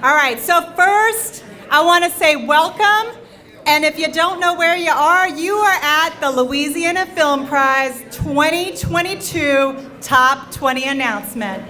All right, so first, I want to say welcome. And if you don't know where you are at the Louisiana Film Prize 2022 Top 20 announcement.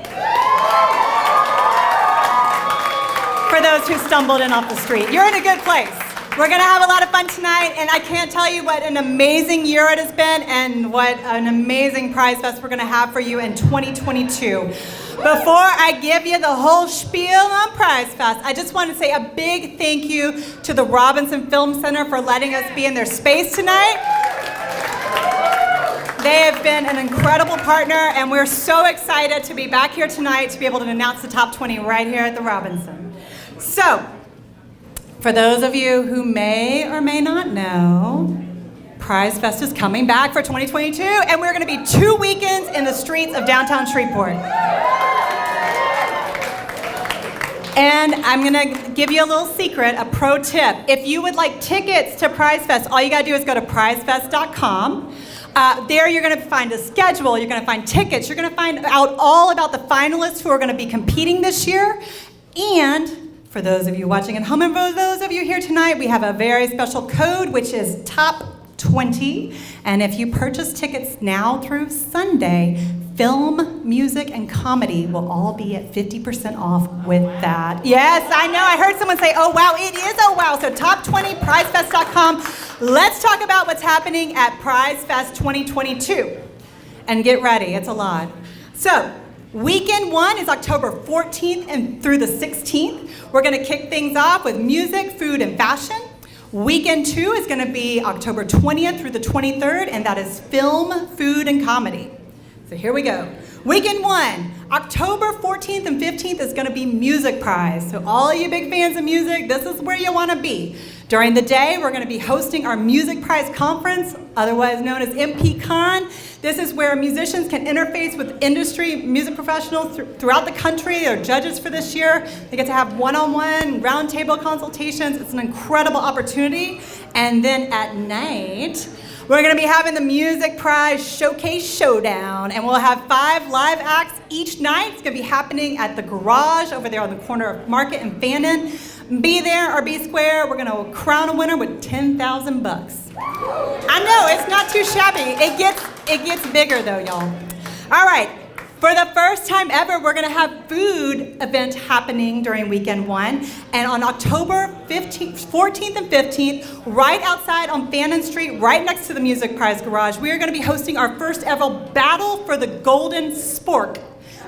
For those who stumbled in off the street, you're in a good place. We're going to have a lot of fun tonight, and I can't tell you what an amazing year it has been and what an amazing prize fest we're going to have for you in 2022. Before I give you the whole spiel on Prize Fest, I just want to say a big thank you to the Robinson Film Center for letting us be in their space tonight. They have been an incredible partner, and we're so excited to be back here tonight to be able to announce the top 20 right here at the Robinson. So, for those of you who may or may not know, Prize Fest is coming back for 2022, and we're going to be 2 weekends in the streets of downtown Shreveport. And I'm going to give you a little secret, a pro tip. If you would like tickets to Prize Fest, all you got to do is go to prizefest.com. There you're going to find a schedule, you're going to find tickets, you're going to find out all about the finalists who are going to be competing this year. And for those of you watching at home and for those of you here tonight, we have a very special code, which is Top 20. And if you purchase tickets now through Sunday, film, music, and comedy will all be at 50% off with that. Yes, I know. I heard someone say, oh, wow, it is oh, wow. So top 20, prizefest.com. Let's talk about what's happening at Prize Fest 2022. And get ready. It's a lot. So weekend 1 is October 14th and through the 16th. We're going to kick things off with music, food, and fashion. Weekend 2 is going to be October 20th through the 23rd, and that is film, food, and comedy. So here we go. Weekend 1, October 14th and 15th is going to be Music Prize. So all you big fans of music, this is where you want to be. During the day, we're going to be hosting our Music Prize Conference, otherwise known as MPCon. This is where musicians can interface with industry music professionals throughout the country. They're judges for this year. They get to have one-on-one, roundtable consultations. It's an incredible opportunity. And then at night, we're going to be having the Music Prize Showcase Showdown, and we'll have 5 live acts each night. It's going to be happening at the Garage over there on the corner of Market and Fannin. Be there or be square. We're going to crown a winner with $10,000 bucks. I know, it's not too shabby. It gets bigger though, y'all. All right. For the first time ever, we're going to have food event happening during weekend 1. And on October 14th and 15th, right outside on Fannin Street, right next to the Music Prize Garage, we are going to be hosting our first ever battle for the Golden Spork.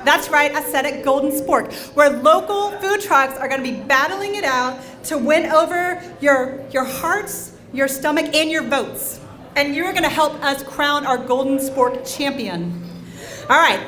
That's right, I said it, Golden Spork, where local food trucks are going to be battling it out to win over your hearts, your stomach, and your votes. And you're going to help us crown our Golden Spork champion. All right.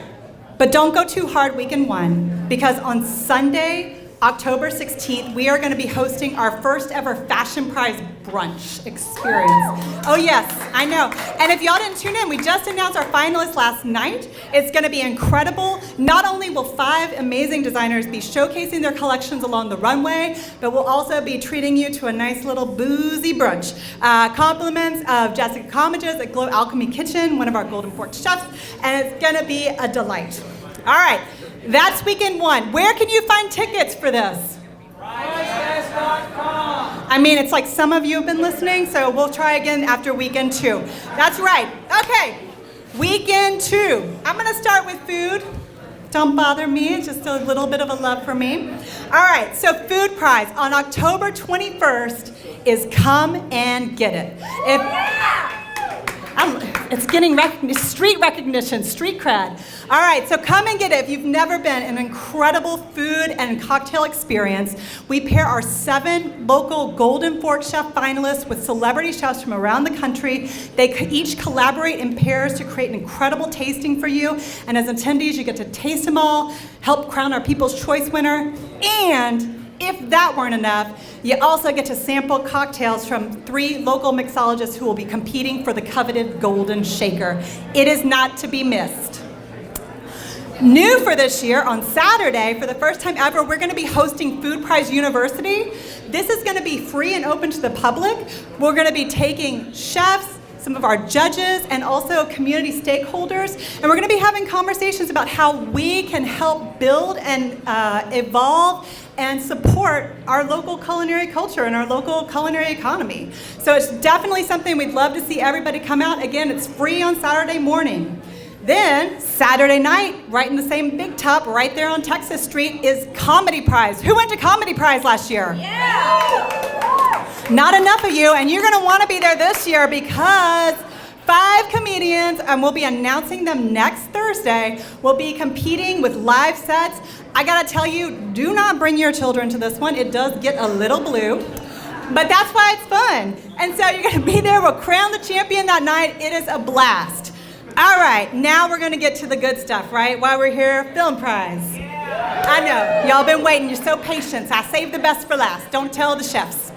But don't go too hard weekend 1, because on Sunday, October 16th, we are going to be hosting our first ever Fashion Prize brunch experience. Oh yes, I know. And if y'all didn't tune in, we just announced our finalists last night. It's going to be incredible. Not only will 5 amazing designers be showcasing their collections along the runway, but we'll also be treating you to a nice little boozy brunch. Compliments of Jessica Commages at Glow Alchemy Kitchen, one of our Golden Fork chefs, and it's going to be a delight. All right, that's weekend 1. Where can you find tickets for this? Prizefest.com. I mean, it's like some of you have been listening, so we'll try again after weekend 2. That's right. Okay, weekend 2. I'm going to start with food. Don't bother me, it's just a little bit of a love for me. All right, so Food Prize on October 21st is Come and Get It. It's getting street recognition, street cred. All right, so come and get it. If you've never been, an incredible food and cocktail experience. We pair our 7 local Golden Fork Chef finalists with celebrity chefs from around the country. They each collaborate in pairs to create an incredible tasting for you. And as attendees, you get to taste them all, help crown our People's Choice winner, and if that weren't enough, you also get to sample cocktails from 3 local mixologists who will be competing for the coveted Golden Shaker. It is not to be missed. New for this year, on Saturday, for the first time ever, we're going to be hosting Food Prize University. This is going to be free and open to the public. We're going to be taking chefs, some of our judges, and also community stakeholders. And we're going to be having conversations about how we can help build and evolve and support our local culinary culture and our local culinary economy. So it's definitely something we'd love to see everybody come out. Again, it's free on Saturday morning. Then, Saturday night, right in the same big tub, right there on Texas Street, is Comedy Prize. Who went to Comedy Prize last year? Yeah! Not enough of you, and you're gonna wanna be there this year because 5 comedians, and we'll be announcing them next Thursday, will be competing with live sets. I gotta tell you, do not bring your children to this one. It does get a little blue, but that's why it's fun. And so you're gonna be there, we'll crown the champion that night. It is a blast. All right, now we're gonna get to the good stuff, right? While we're here, Film Prize. I know, y'all been waiting, you're so patient, so I saved the best for last. Don't tell the chefs.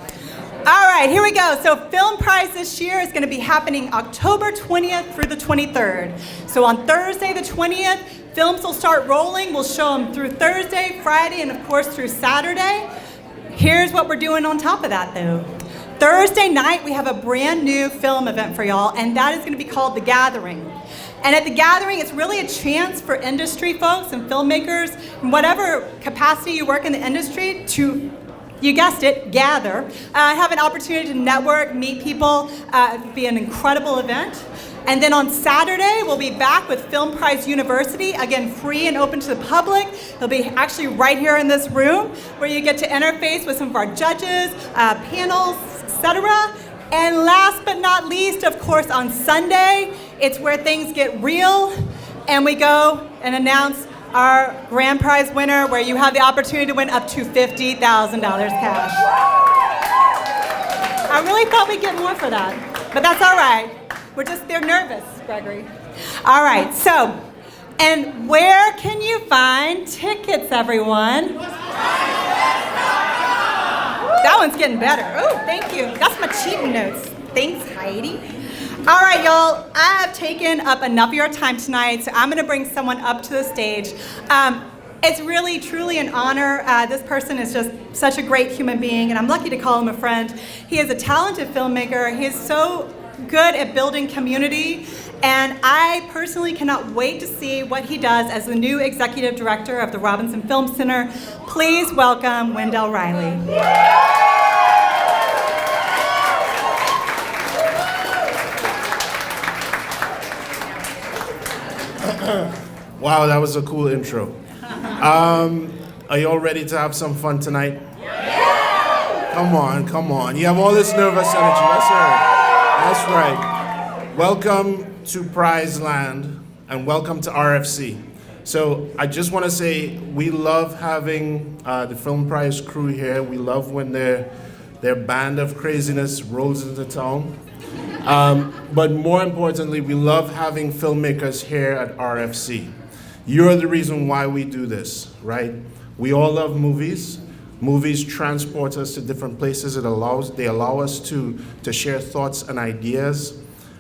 All right, here we go. So Film Prize this year is gonna be happening October 20th through the 23rd. So on Thursday the 20th, films will start rolling. We'll show them through Thursday, Friday, and of course through Saturday. Here's what we're doing on top of that though. Thursday night, we have a brand new film event for y'all, and that is gonna be called The Gathering. And at The Gathering, it's really a chance for industry folks and filmmakers, in whatever capacity you work in the industry, to, you guessed it, gather, have an opportunity to network, meet people, it'll be an incredible event. And then on Saturday, we'll be back with Film Prize University, again, free and open to the public. It'll be actually right here in this room, where you get to interface with some of our judges, panels, etc. And last but not least, of course, on Sunday, it's where things get real, and we go and announce our grand prize winner, where you have the opportunity to win up to $50,000 cash. I really thought we'd get more for that, but that's all right. They're nervous, Gregory. All right, so, and where can you find tickets, everyone? That one's getting better. Oh, thank you. That's my cheating notes. Thanks, Heidi. All right, y'all, I have taken up enough of your time tonight, so I'm gonna bring someone up to the stage. It's really, truly an honor. This person is just such a great human being, and I'm lucky to call him a friend. He is a talented filmmaker. He is so good at building community, and I personally cannot wait to see what he does as the new executive director of the Robinson Film Center. Please welcome Wendell Riley. Wow, that was a cool intro. Are you all ready to have some fun tonight? Yeah! Come on. You have all this nervous energy. That's right. Welcome to Prize Land, and welcome to RFC. So I just want to say we love having the Film Prize crew here. We love when their band of craziness rolls into town. But more importantly, we love having filmmakers here at RFC. You're the reason why we do this, right? We all love movies. Movies transport us to different places. They allow us to share thoughts and ideas.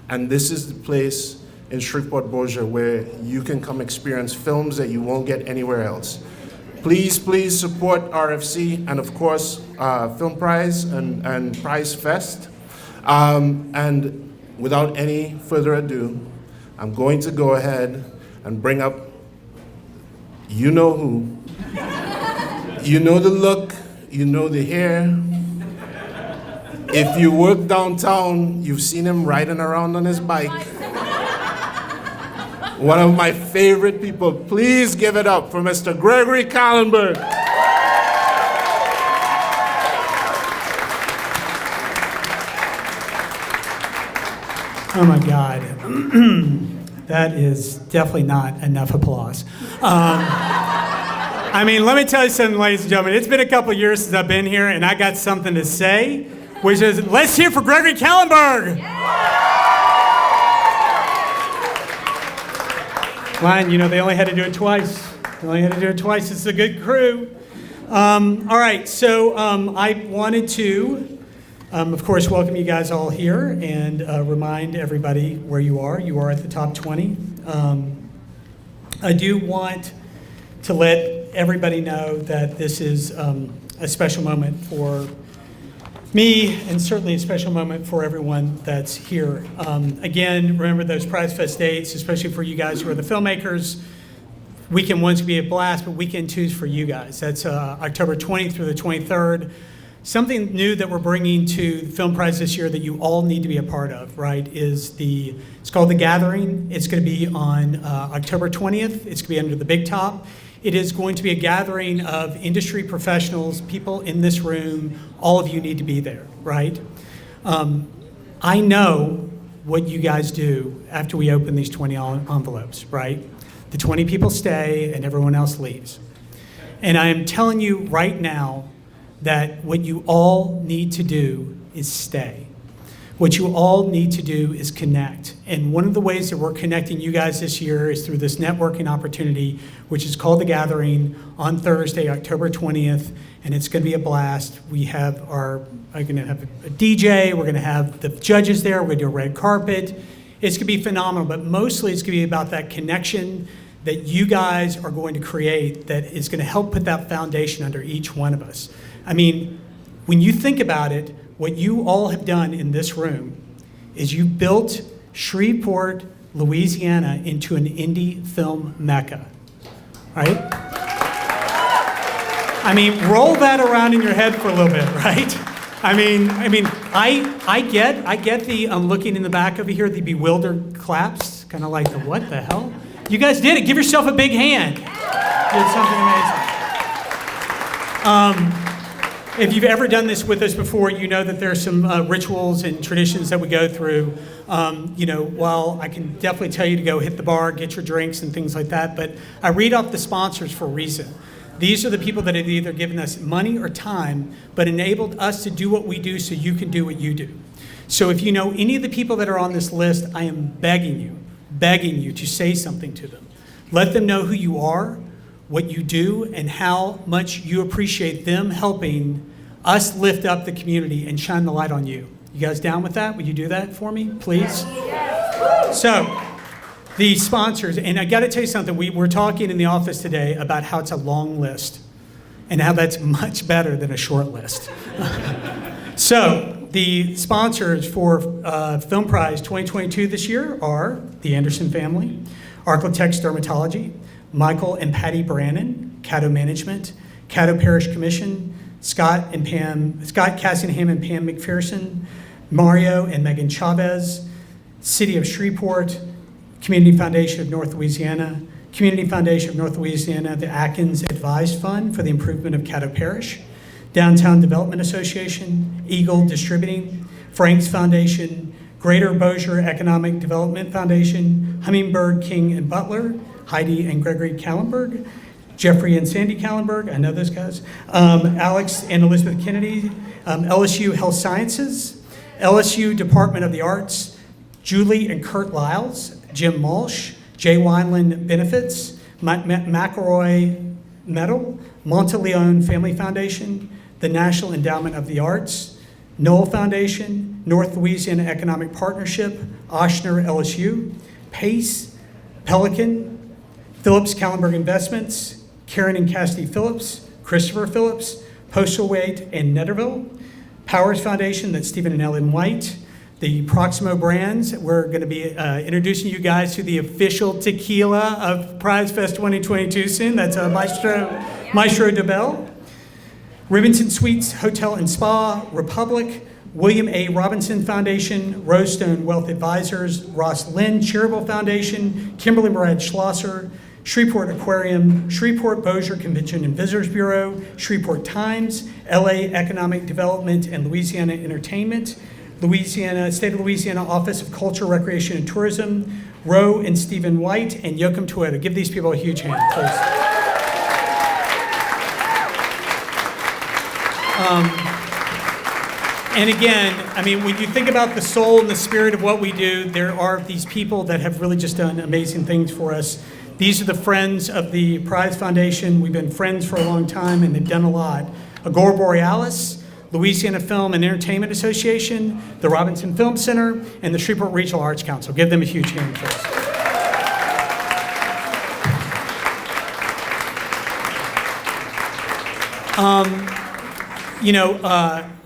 And this is the place in Shreveport-Bossier where you can come experience films that you won't get anywhere else. Please support RFC and of course Film Prize and Prize Fest. And without any further ado, I'm going to go ahead and bring up you know who. You know the look, you know the hair. If you work downtown, you've seen him riding around on his bike. One of my favorite people. Please give it up for Mr. Gregory Kallenberg. Oh my God. That is definitely not enough applause. I mean, let me tell you something, ladies and gentlemen. It's been a couple years since I've been here, and I got something to say, which is, let's hear for Gregory Kallenberg. Ryan, you know, they only had to do it twice. It's a good crew. All right, so I wanted to, of course, welcome you guys all here and remind everybody where you are. You are at the top 20. I do want to let everybody know that this is a special moment for me, and certainly a special moment for everyone that's here. Again, remember those Prize Fest dates, especially for you guys who are the filmmakers. Weekend one's gonna be a blast, but weekend two's for you guys. That's October 20th through the 23rd. Something new that we're bringing to the Film Prize this year that you all need to be a part of, right, it's called The Gathering. It's gonna be on October 20th. It's gonna be under the big top. It is going to be a gathering of industry professionals, people in this room. All of you need to be there, right? I know what you guys do after we open these 20 envelopes, right? The 20 people stay and everyone else leaves. And I am telling you right now that what you all need to do is stay. What you all need to do is connect. And one of the ways that we're connecting you guys this year is through this networking opportunity, which is called The Gathering, on Thursday, October 20th, and it's gonna be a blast. I'm gonna have a DJ, we're gonna have the judges there, we're gonna do a red carpet. It's gonna be phenomenal, but mostly it's gonna be about that connection that you guys are going to create that is gonna help put that foundation under each one of us. I mean, when you think about it, what you all have done in this room is you built Shreveport, Louisiana into an indie film mecca, right? I mean, roll that around in your head for a little bit, right? I get the, I'm looking in the back over here, the bewildered claps, kind of like the what the hell? You guys did it, give yourself a big hand. You did something amazing. If you've ever done this with us before, you know that there are some rituals and traditions that we go through. While I can definitely tell you to go hit the bar, get your drinks and things like that, but I read off the sponsors for a reason. These are the people that have either given us money or time, but enabled us to do what we do so you can do what you do. So if you know any of the people that are on this list, I am begging you to say something to them. Let them know who you are, what you do, and how much you appreciate them helping us lift up the community and shine the light on you. You guys down with that? Would you do that for me, please? So, the sponsors, and I gotta tell you something, we were talking in the office today about how it's a long list and how that's much better than a short list. So, the sponsors for Film Prize 2022 this year are the Anderson family, Architects Dermatology, Michael and Patty Brannon, Caddo Management, Caddo Parish Commission, Scott Cassingham and Pam McPherson, Mario and Megan Chavez, City of Shreveport, Community Foundation of North Louisiana, Community Foundation of North Louisiana, the Atkins Advised Fund for the improvement of Caddo Parish, Downtown Development Association, Eagle Distributing, Frank's Foundation, Greater Bossier Economic Development Foundation, Hummingbird King and Butler, Heidi and Gregory Kallenberg, Jeffrey and Sandy Kallenberg, I know those guys, Alex and Elizabeth Kennedy, LSU Health Sciences, LSU Department of the Arts, Julie and Kurt Lyles, Jim Malsh, Jay Wineland Benefits, McElroy Medal, Monteleone Family Foundation, the National Endowment of the Arts, Knoll Foundation, North Louisiana Economic Partnership, Oshner LSU, PACE, Pelican, Phillips Kallenberg Investments, Karen and Cassidy Phillips, Christopher Phillips, Postal Wait and Netterville, Powers Foundation, that's Stephen and Ellen White, the Proximo Brands. We're going to be introducing you guys to the official tequila of Prize Fest 2022 soon. That's Maestro DeBell. Ribbenson Suites Hotel and Spa, Republic, William A. Robinson Foundation, Rosestone Wealth Advisors, Ross Lynn Charitable Foundation, Kimberly Murad Schlosser, Shreveport Aquarium, Shreveport Bossier Convention and Visitors Bureau, Shreveport Times, LA Economic Development and Louisiana Entertainment, State of Louisiana Office of Culture, Recreation and Tourism, Roe and Stephen White, and Yoakum Toyota. Give these people a huge hand, please. And again, I mean, when you think about the soul and the spirit of what we do, there are these people that have really just done amazing things for us. These are the friends of the Prize Foundation. We've been friends for a long time, and they've done a lot. Agora Borealis, Louisiana Film and Entertainment Association, the Robinson Film Center, and the Shreveport Regional Arts Council. Give them a huge hand, please.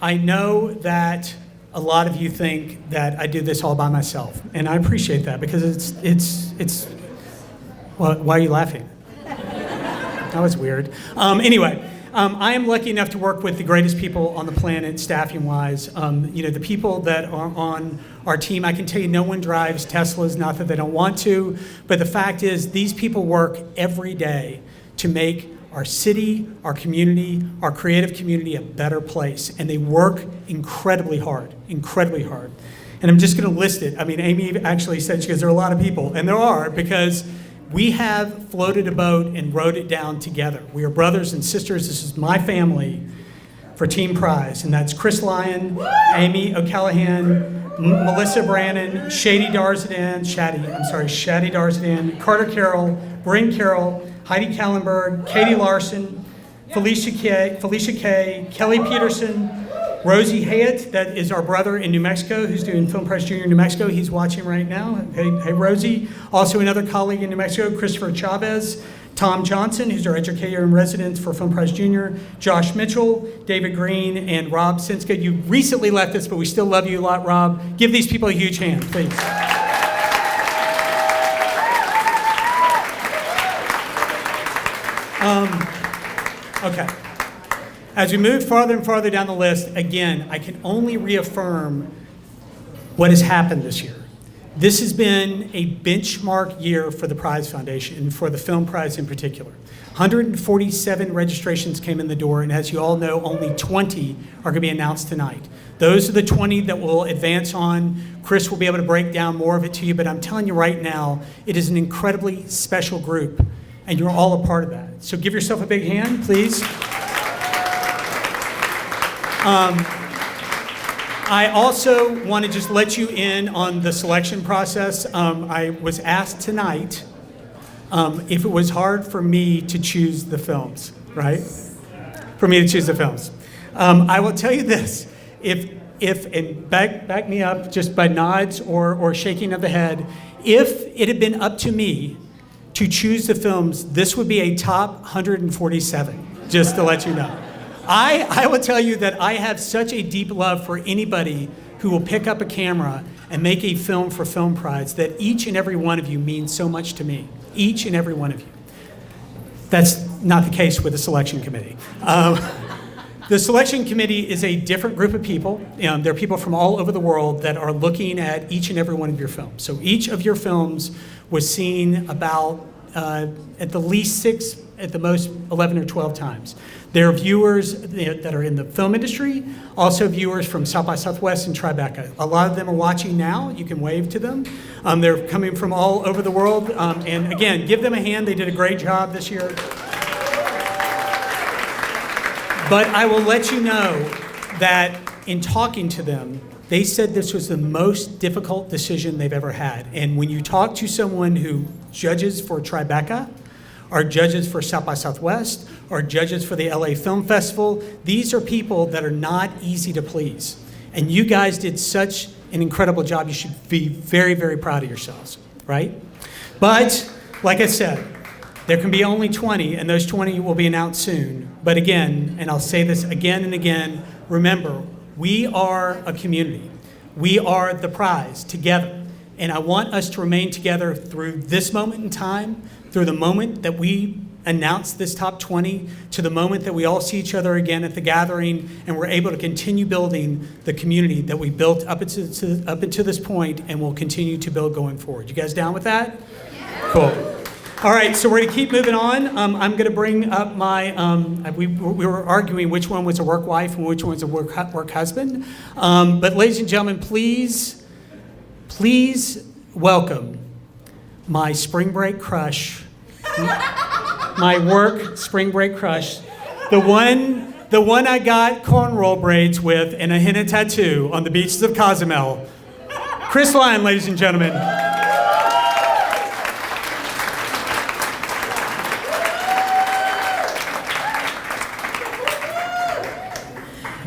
I know that a lot of you think that I do this all by myself, and I appreciate that because it's. Well, why are you laughing? That was weird. Anyway, I am lucky enough to work with the greatest people on the planet, staffing-wise. The people that are on our team, I can tell you no one drives Teslas, not that they don't want to, but the fact is these people work every day to make our city, our community, our creative community a better place. And they work incredibly hard, incredibly hard. And I'm just going to list it. I mean, Amy actually said, she goes, there are a lot of people. And there are, because we have floated a boat and rowed it down together. We are brothers and sisters. This is my family for Team Prize. And that's Chris Lyon, Amy O'Callahan, Melissa Brannon, Shady Darzadan, Carter Carroll, Bryn Carroll, Heidi Kallenberg, Katie Larson, Felicia Kay, Kelly Peterson, Rosie Hayat, that is our brother in New Mexico, who's doing Film Prize Junior in New Mexico. He's watching right now. Hey, Rosie. Also another colleague in New Mexico, Christopher Chavez, Tom Johnson, who's our educator in residence for Film Prize Junior, Josh Mitchell, David Green, and Rob Sinska. You recently left us, but we still love you a lot, Rob. Give these people a huge hand, please. Okay. As we move farther and farther down the list, again, I can only reaffirm what has happened this year. This has been a benchmark year for the Prize Foundation, and for the Film Prize in particular. 147 registrations came in the door, and as you all know, only 20 are going to be announced tonight. Those are the 20 that will advance on. Chris will be able to break down more of it to you, but I'm telling you right now, it is an incredibly special group, and you're all a part of that. So give yourself a big hand, please. I also want to just let you in on the selection process. I was asked tonight if it was hard for me to choose the films, right? For me to choose the films. I will tell you this, and back me up just by nods or shaking of the head, if it had been up to me to choose the films, this would be a top 147, just to let you know. I will tell you that I have such a deep love for anybody who will pick up a camera and make a film for Film Prize that each and every one of you means so much to me. Each and every one of you. That's not the case with the selection committee. The selection committee is a different group of people. There are people from all over the world that are looking at each and every one of your films. So each of your films was seen about, at the least 6, at the most 11 or 12 times. There are viewers that are in the film industry, also viewers from South by Southwest and Tribeca. A lot of them are watching now. You can wave to them. They're coming from all over the world. And again, give them a hand. They did a great job this year. But I will let you know that in talking to them, they said this was the most difficult decision they've ever had. And when you talk to someone who judges for Tribeca, or judges for South by Southwest, or judges for the LA Film Festival, these are people that are not easy to please. And you guys did such an incredible job. You should be very, very proud of yourselves, right? But, like I said, there can be only 20, and those 20 will be announced soon. But again, and I'll say this again and again, remember, we are a community. We are the prize together. And I want us to remain together through this moment in time, through the moment that we announce this top 20, to the moment that we all see each other again at the gathering, and we're able to continue building the community that we built up into this point, and will continue to build going forward. You guys down with that? Yeah. Cool. All right, so we're gonna keep moving on. I'm gonna bring up my, we were arguing which one was a work wife and which one was a work husband. But ladies and gentlemen, please welcome my spring break crush, my work spring break crush, the one I got cornrow braids with and a henna tattoo on the beaches of Cozumel. Chris Lyon, ladies and gentlemen.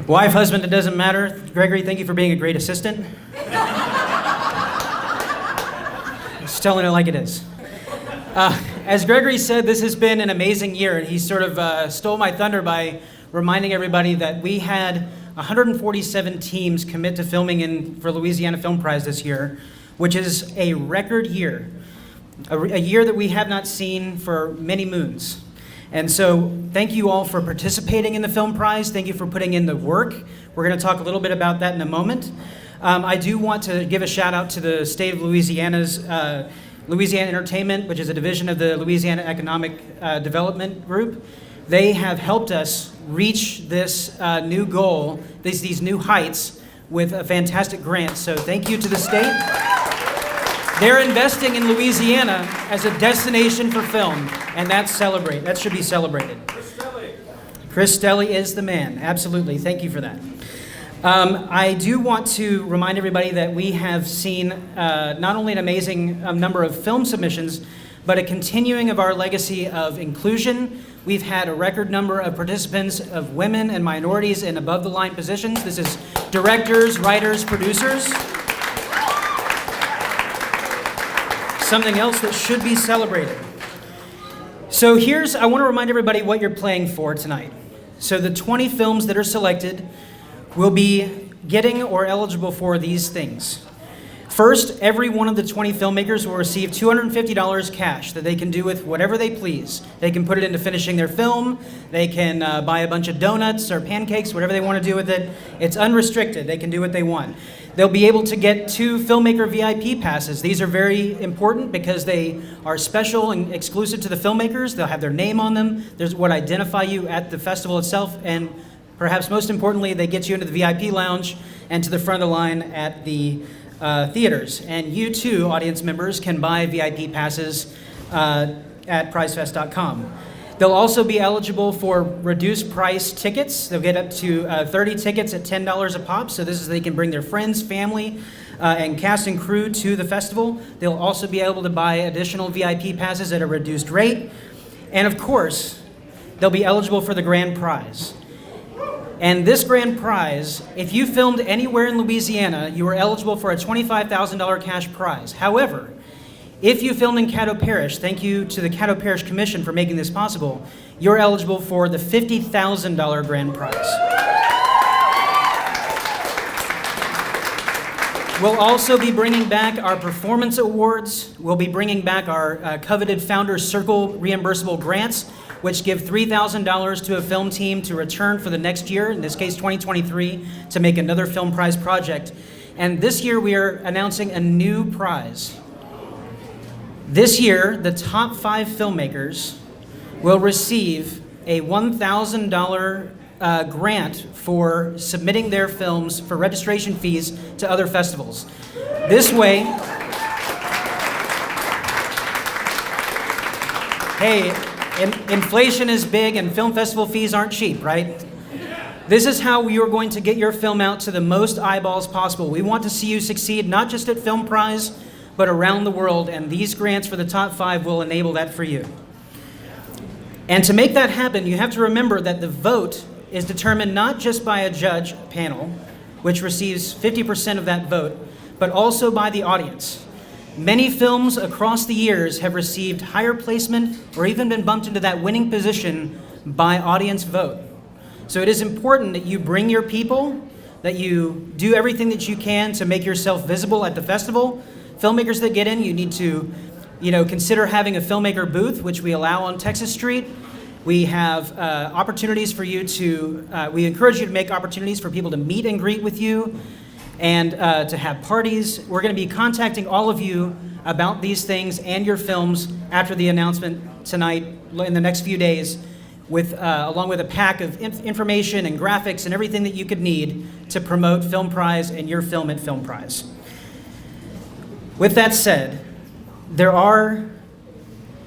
Wife, husband, it doesn't matter. Gregory, thank you for being a great assistant. Just telling it like it is. As Gregory said, this has been an amazing year, and he sort of stole my thunder by reminding everybody that we had 147 teams commit to filming for Louisiana Film Prize this year, which is a record year, a year that we have not seen for many moons. And so thank you all for participating in the Film Prize. Thank you for putting in the work. We're going to talk a little bit about that in a moment. I do want to give a shout out to the state of Louisiana's Louisiana Entertainment, which is a division of the Louisiana Economic Development Group. They have helped us reach this new goal, these new heights, with a fantastic grant. So thank you to the state. They're investing in Louisiana as a destination for film, and that should be celebrated. Chris Stelly is the man, absolutely. Thank you for that. I do want to remind everybody that we have seen not only an amazing number of film submissions, but a continuing of our legacy of inclusion. We've had a record number of participants of women and minorities in above-the-line positions. This is directors, writers, producers. Something else that should be celebrated. So I want to remind everybody what you're playing for tonight. So the 20 films that are selected will be getting or eligible for these things. First, every one of the 20 filmmakers will receive $250 cash that they can do with whatever they please. They can put it into finishing their film, they can buy a bunch of donuts or pancakes, whatever they want to do with it. It's unrestricted, they can do what they want. They'll be able to get 2 filmmaker VIP passes. These are very important because they are special and exclusive to the filmmakers. They'll have their name on them. There's what identify you at the festival itself, and perhaps most importantly, they get you into the VIP lounge and to the front of the line at the theaters. And you too, audience members, can buy VIP passes at prizefest.com. They'll also be eligible for reduced price tickets. They'll get up to 30 tickets at $10 a pop. So this is they can bring their friends, family, and cast and crew to the festival. They'll also be able to buy additional VIP passes at a reduced rate. And of course, they'll be eligible for the grand prize. And this grand prize, if you filmed anywhere in Louisiana, you are eligible for a $25,000 cash prize. However, if you filmed in Caddo Parish, thank you to the Caddo Parish Commission for making this possible, you're eligible for the $50,000 grand prize. We'll also be bringing back our performance awards. We'll be bringing back our coveted Founders Circle reimbursable grants, which give $3,000 to a film team to return for the next year, in this case 2023, to make another Film Prize project. And this year we are announcing a new prize. This year, the top 5 filmmakers will receive a $1,000 grant for submitting their films for registration fees to other festivals. This way, hey, inflation is big and film festival fees aren't cheap, right? This is how we are going to get your film out to the most eyeballs possible. We want to see you succeed, not just at Film Prize, but around the world, and these grants for the top 5 will enable that for you. And to make that happen, you have to remember that the vote is determined not just by a judge panel, which receives 50% of that vote, but also by the audience. Many films across the years have received higher placement or even been bumped into that winning position by audience vote. So it is important that you bring your people, that you do everything that you can to make yourself visible at the festival. Filmmakers that get in, you need to, consider having a filmmaker booth, which we allow on Texas Street. We have opportunities for you we encourage you to make opportunities for people to meet and greet with you and to have parties. We're going to be contacting all of you about these things and your films after the announcement tonight in the next few days, along with a pack of information and graphics and everything that you could need to promote Film Prize and your film at Film Prize. With that said, there are,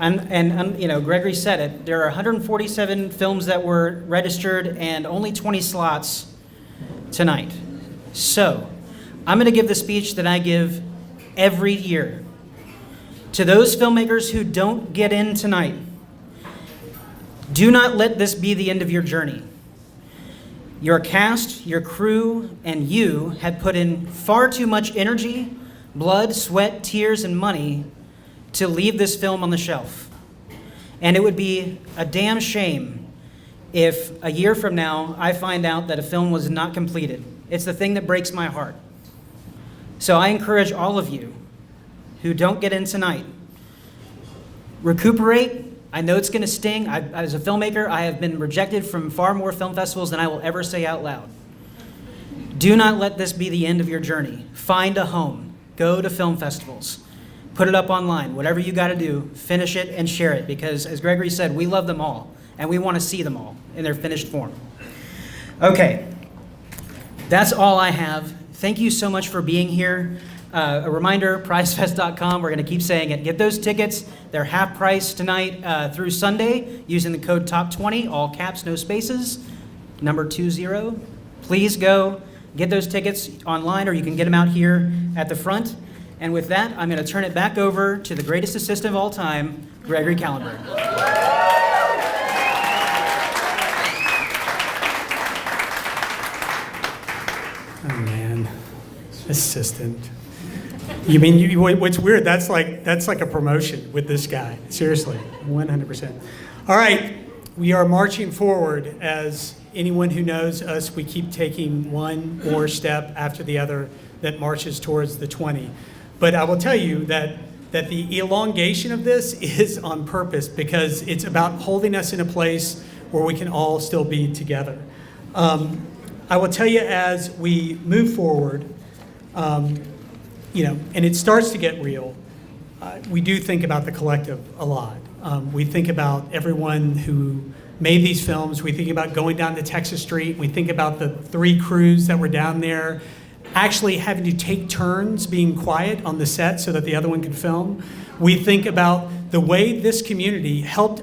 Gregory said it, there are 147 films that were registered and only 20 slots tonight. So, I'm going to give the speech that I give every year. To those filmmakers who don't get in tonight, do not let this be the end of your journey. Your cast, your crew, and you have put in far too much energy, blood, sweat, tears, and money to leave this film on the shelf. And it would be a damn shame if a year from now I find out that a film was not completed. It's the thing that breaks my heart. So I encourage all of you who don't get in tonight, recuperate, I know it's going to sting. As a filmmaker, I have been rejected from far more film festivals than I will ever say out loud. Do not let this be the end of your journey. Find a home. Go to film festivals. Put it up online. Whatever you got to do, finish it and share it, because as Gregory said, we love them all and we want to see them all in their finished form. Okay, that's all I have. Thank you so much for being here. A reminder, prizefest.com, we're going to keep saying it. Get those tickets. They're half price tonight through Sunday using the code TOP20, all caps, no spaces, number 20. Please go get those tickets online, or you can get them out here at the front. And with that, I'm going to turn it back over to the greatest assistant of all time, Gregory Callenberg. Oh man, assistant. You mean what's weird? That's like a promotion with this guy. Seriously, 100%. All right, we are marching forward. As anyone who knows us, we keep taking one more step after the other that marches towards the 20. But I will tell you that the elongation of this is on purpose, because it's about holding us in a place where we can all still be together. I will tell you, as we move forward, and it starts to get real, we do think about the collective a lot. We think about everyone who made these films. We think about going down to Texas Street. We think about the 3 crews that were down there actually having to take turns being quiet on the set so that the other one could film. We think about the way this community helped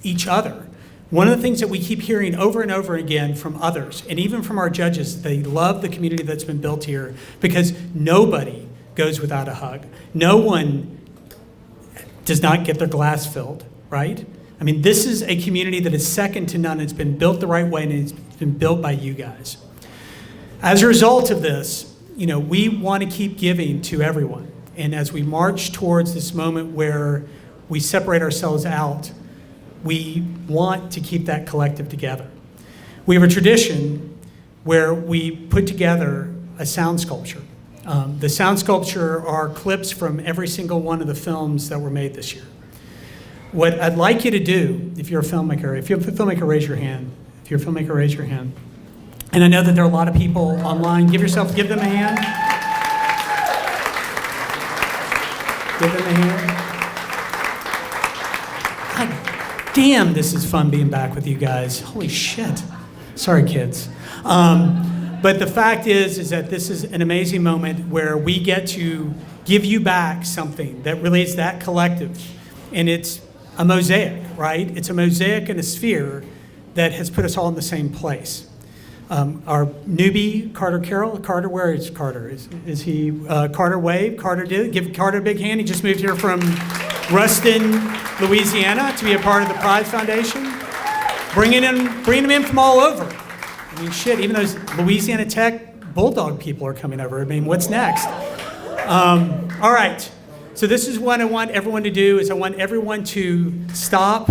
each other. One of the things that we keep hearing over and over again from others, and even from our judges, they love the community that's been built here, because nobody goes without a hug. No one does not get their glass filled, right? I mean, this is a community that is second to none. It's been built the right way, and it's been built by you guys. As a result of this, we want to keep giving to everyone. And as we march towards this moment where we separate ourselves out, we want to keep that collective together. We have a tradition where we put together a sound sculpture. The sound sculpture are clips from every single one of the films that were made this year. What I'd like you to do, if you're a filmmaker, raise your hand. If you're a filmmaker, raise your hand. And I know that there are a lot of people online. Give them a hand. Give them a hand. God damn, this is fun being back with you guys. Holy shit. Sorry, kids. But the fact is that this is an amazing moment where we get to give you back something that really is that collective. And it's a mosaic, right? It's a mosaic and a sphere that has put us all in the same place. Our newbie, Carter Carroll. Carter, where is Carter? Is he, Carter wave? Carter did. Give Carter a big hand. He just moved here from Ruston, Louisiana to be a part of the Prize Foundation. Bringing him in from all over. I mean, shit, even those Louisiana Tech Bulldog people are coming over. I mean, what's next? All right, so this is what I want everyone to do, is I want everyone to stop,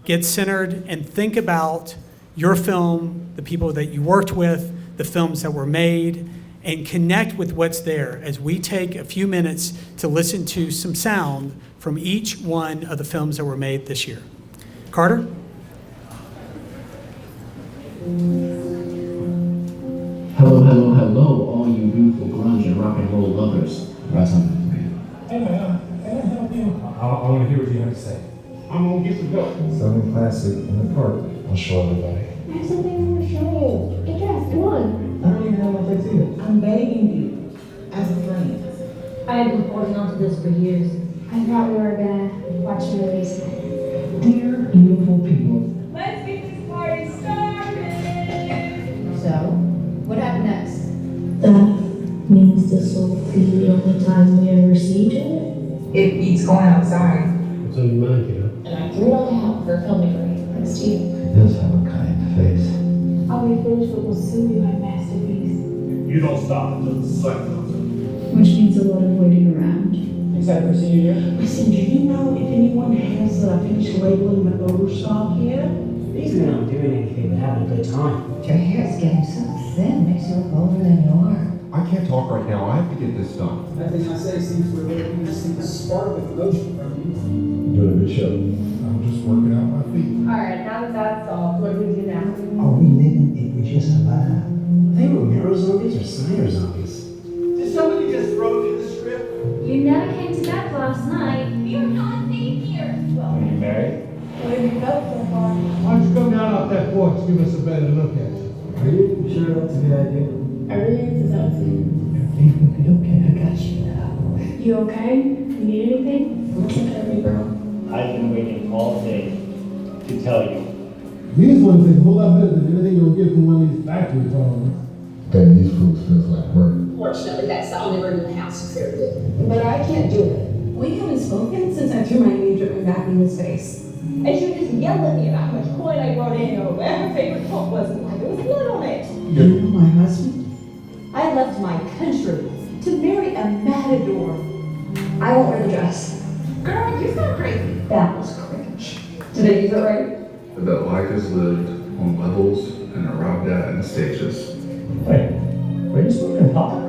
get centered, and think about your film, the people that you worked with, the films that were made, and connect with what's there as we take a few minutes to listen to some sound from each one of the films that were made this year. Carter? Hello, hello, hello, all you youthful grunge and rock and roll lovers. Got something for you. Hey man, can I help you? I want to hear what you have to say. I'm gonna get some go. Something classic in the park. I'll show everybody. I have something I want to show you. Get dressed, come on. I don't even have my tattoo. I'm begging you, as a friend. I have been holding on to this for years. I thought we were gonna watch movies. Dear beautiful people, Let's get this party started! So, what happened next? That means this will be the only time we ever see each other. It beats going outside. what's on your mind, kiddo? And I threw it on the house for a filmmaker next to you. It does have a kind face. I'll be finished what will soon be my masterpiece. You don't stop until the sun comes up. Which means a lot of waiting around. Excited for seeing you here? Listen, do you know if anyone has finished labeling the odor stock yet? These men aren't doing anything but having a good time. Your hair's getting so thin, makes you look older than you are. I can't can't talk right now. I have to get this done. Nothing I say seems to elicit a spark of emotion from you. Doing a good show. I'm just working out my feet. Alright, now that that's solved, what do we do now? Are we living if we just survive? They were Romero zombies or Snyder zombies? Did somebody just throw me the script? You never came to bed last night. You're not staying here. Well, Are you married? what have you felt so far? Why don't you come down off that porch and give us a better look at you? Are you sure that's a good idea? I really need to talk to you. Everything will be okay. I got you now. You okay? You need anything? Don't take care of me, bro. I've been waiting all day to tell you. These ones taste a whole lot better than anything you'll get from one of these factory farms. Damn, these foods feels like work. Fortunately, that's the only room in the house you fair good. But I can't do it. We haven't spoken since I threw my knee dripping back in his face. And she would just yell at me about how much coin I brought in or where her favorite coat was and like there was blood on it. You know my husband? I left my country to marry a matador. I won't wear the dress. Girl, you sound crazy. That was cringe. Did I use it right? The Lycas lived on levels and arrived at in stages. Wait, were you smoking pot?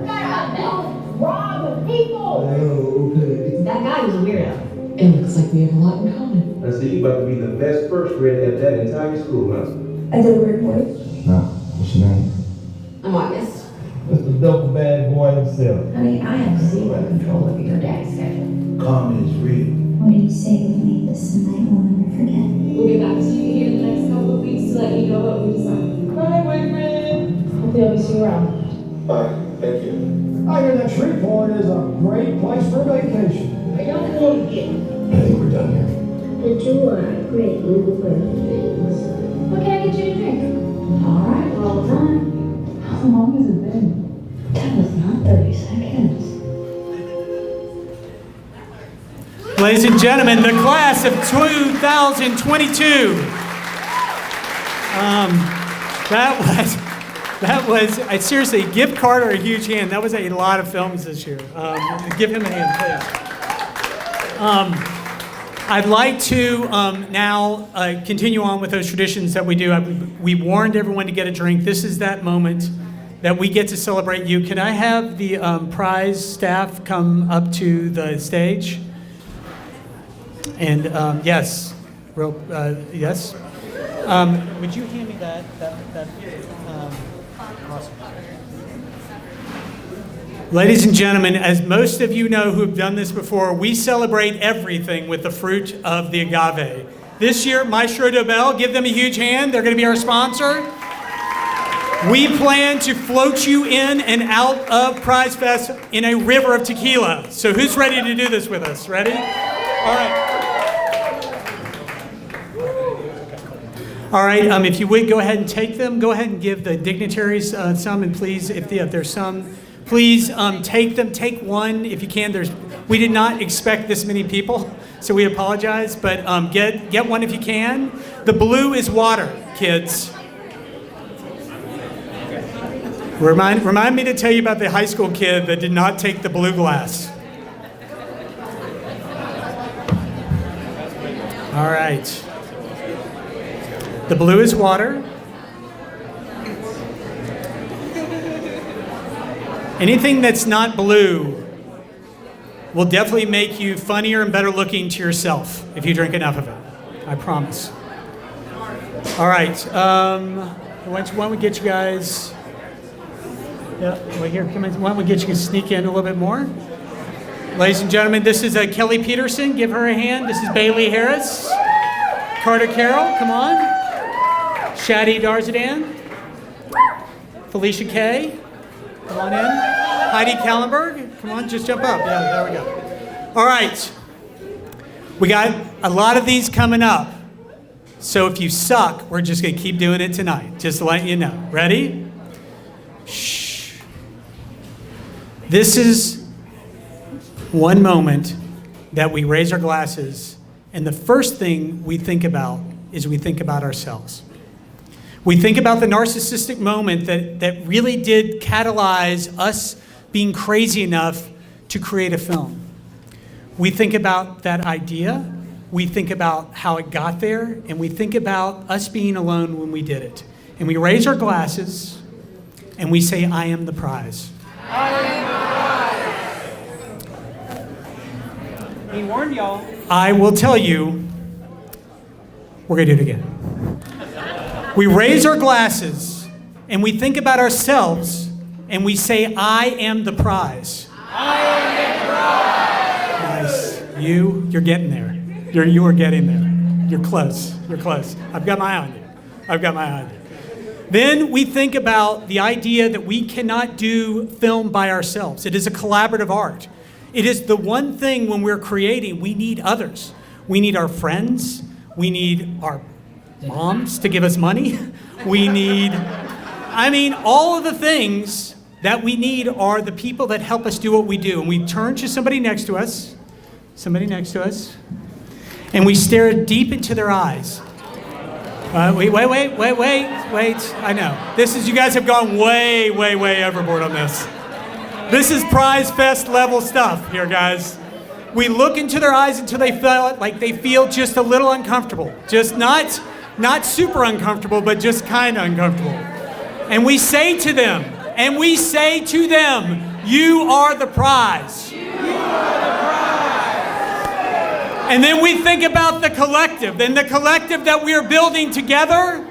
Rob people! Oh, okay. That guy was a weirdo. It looks like we have a lot in common. I see you about to be the best first grade at that entire school, huh? I did a weird voice. Nah, what's your name? I'm August. That's the double bad boy himself. Honey, I have zero control over your daddy's schedule. Karma is real. What did he say would make this a night we'll never forget? We'll get back to you here in the next couple of weeks to let you know what we decide. Bye, boyfriend. Hopefully I'll be seeing you around. Bye, thank you. I hear that Shreveport is a great place for vacation. Are y'all going to get? I think we're done here. The two are great little things. What can I get you to drink? Alright, well done. How long has it been? That was not 30 seconds. Ladies and gentlemen, the class of 2022. That was seriously, give Carter a huge hand. That was a lot of films this year. Give him a hand, please. I'd like to now continue on with those traditions that we do. We warned everyone to get a drink. This is that moment that we get to celebrate you. Can I have the prize staff come up to the stage? And yes, yes. Would you hand me that awesome. Ladies and gentlemen, as most of you know who have done this before, we celebrate everything with the fruit of the agave. This year, Maestro Dobel, give them a huge hand. They're going to be our sponsor. We plan to float you in and out of Prize Fest in a river of tequila. So who's ready to do this with us? Ready? All right. All right, if you would go ahead and take them, go ahead and give the dignitaries some, and please, if there's some, please take them. Take one if you can. We did not expect this many people, so we apologize, but get one if you can. The blue is water, kids. Remind me to tell you about the high school kid that did not take the blue glass. All right. The blue is water. Anything that's not blue will definitely make you funnier and better looking to yourself if you drink enough of it. I promise. All right. Why don't we get you guys... Yeah, well, here, come in. Why don't we get you to sneak in a little bit more? Ladies and gentlemen, this is Kelly Peterson. Give her a hand. This is Bailey Harris. Carter Carroll, come on. Shadi Darzadan. Felicia Kay, come on in. Heidi Kallenberg, come on, just jump up. Yeah, there we go. All right. We got a lot of these coming up. So if you suck, we're just going to keep doing it tonight, just to let you know. Ready? Shh. This is one moment that we raise our glasses, and the first thing we think about is we think about ourselves. We think about the narcissistic moment that really did catalyze us being crazy enough to create a film. We think about that idea, we think about how it got there, and we think about us being alone when we did it. And we raise our glasses and we say, I am the prize. He warned y'all. I will tell you, we're going to do it again. We raise our glasses and we think about ourselves and we say, I am the prize. I am the prize. Nice. You're getting there. You are getting there. You're close. You're close. I've got my eye on you. I've got my eye on you. Then we think about the idea that we cannot do film by ourselves. It is a collaborative art. It is the one thing when we're creating, we need others. We need our friends. We need our moms to give us money. We need, all of the things that we need are the people that help us do what we do. And we turn to somebody next to us, and we stare deep into their eyes. Wait. I know. You guys have gone way overboard on this. This is Prize Fest level stuff here, guys. We look into their eyes until they feel just a little uncomfortable. Just not super uncomfortable, but just kind of uncomfortable. And we say to them, you are the prize. You are the prize. And then we think about the collective. Then the collective that we are building together,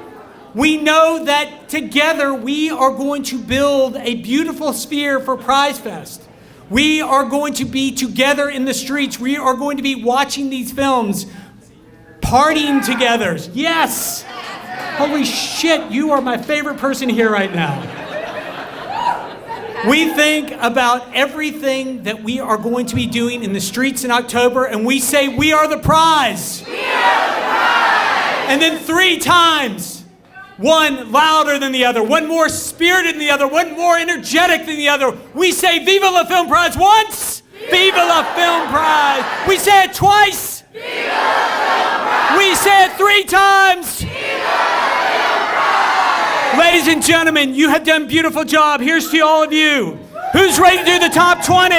we know that together we are going to build a beautiful sphere for Prize Fest. We are going to be together in the streets. We are going to be watching these films, partying together. Yes! Holy shit, you are my favorite person here right now. We think about everything that we are going to be doing in the streets in October, and we say, we are the prize. We are the prize! And then 3 times. One louder than the other, one more spirited than the other, one more energetic than the other. We say Viva la Film Prize once, Viva la Film Prize. We say it twice. Viva la Film Prize. We say it 3 times. Viva la Film Prize. Ladies and gentlemen, you have done a beautiful job. Here's to all of you. Who's ready to do the top 20?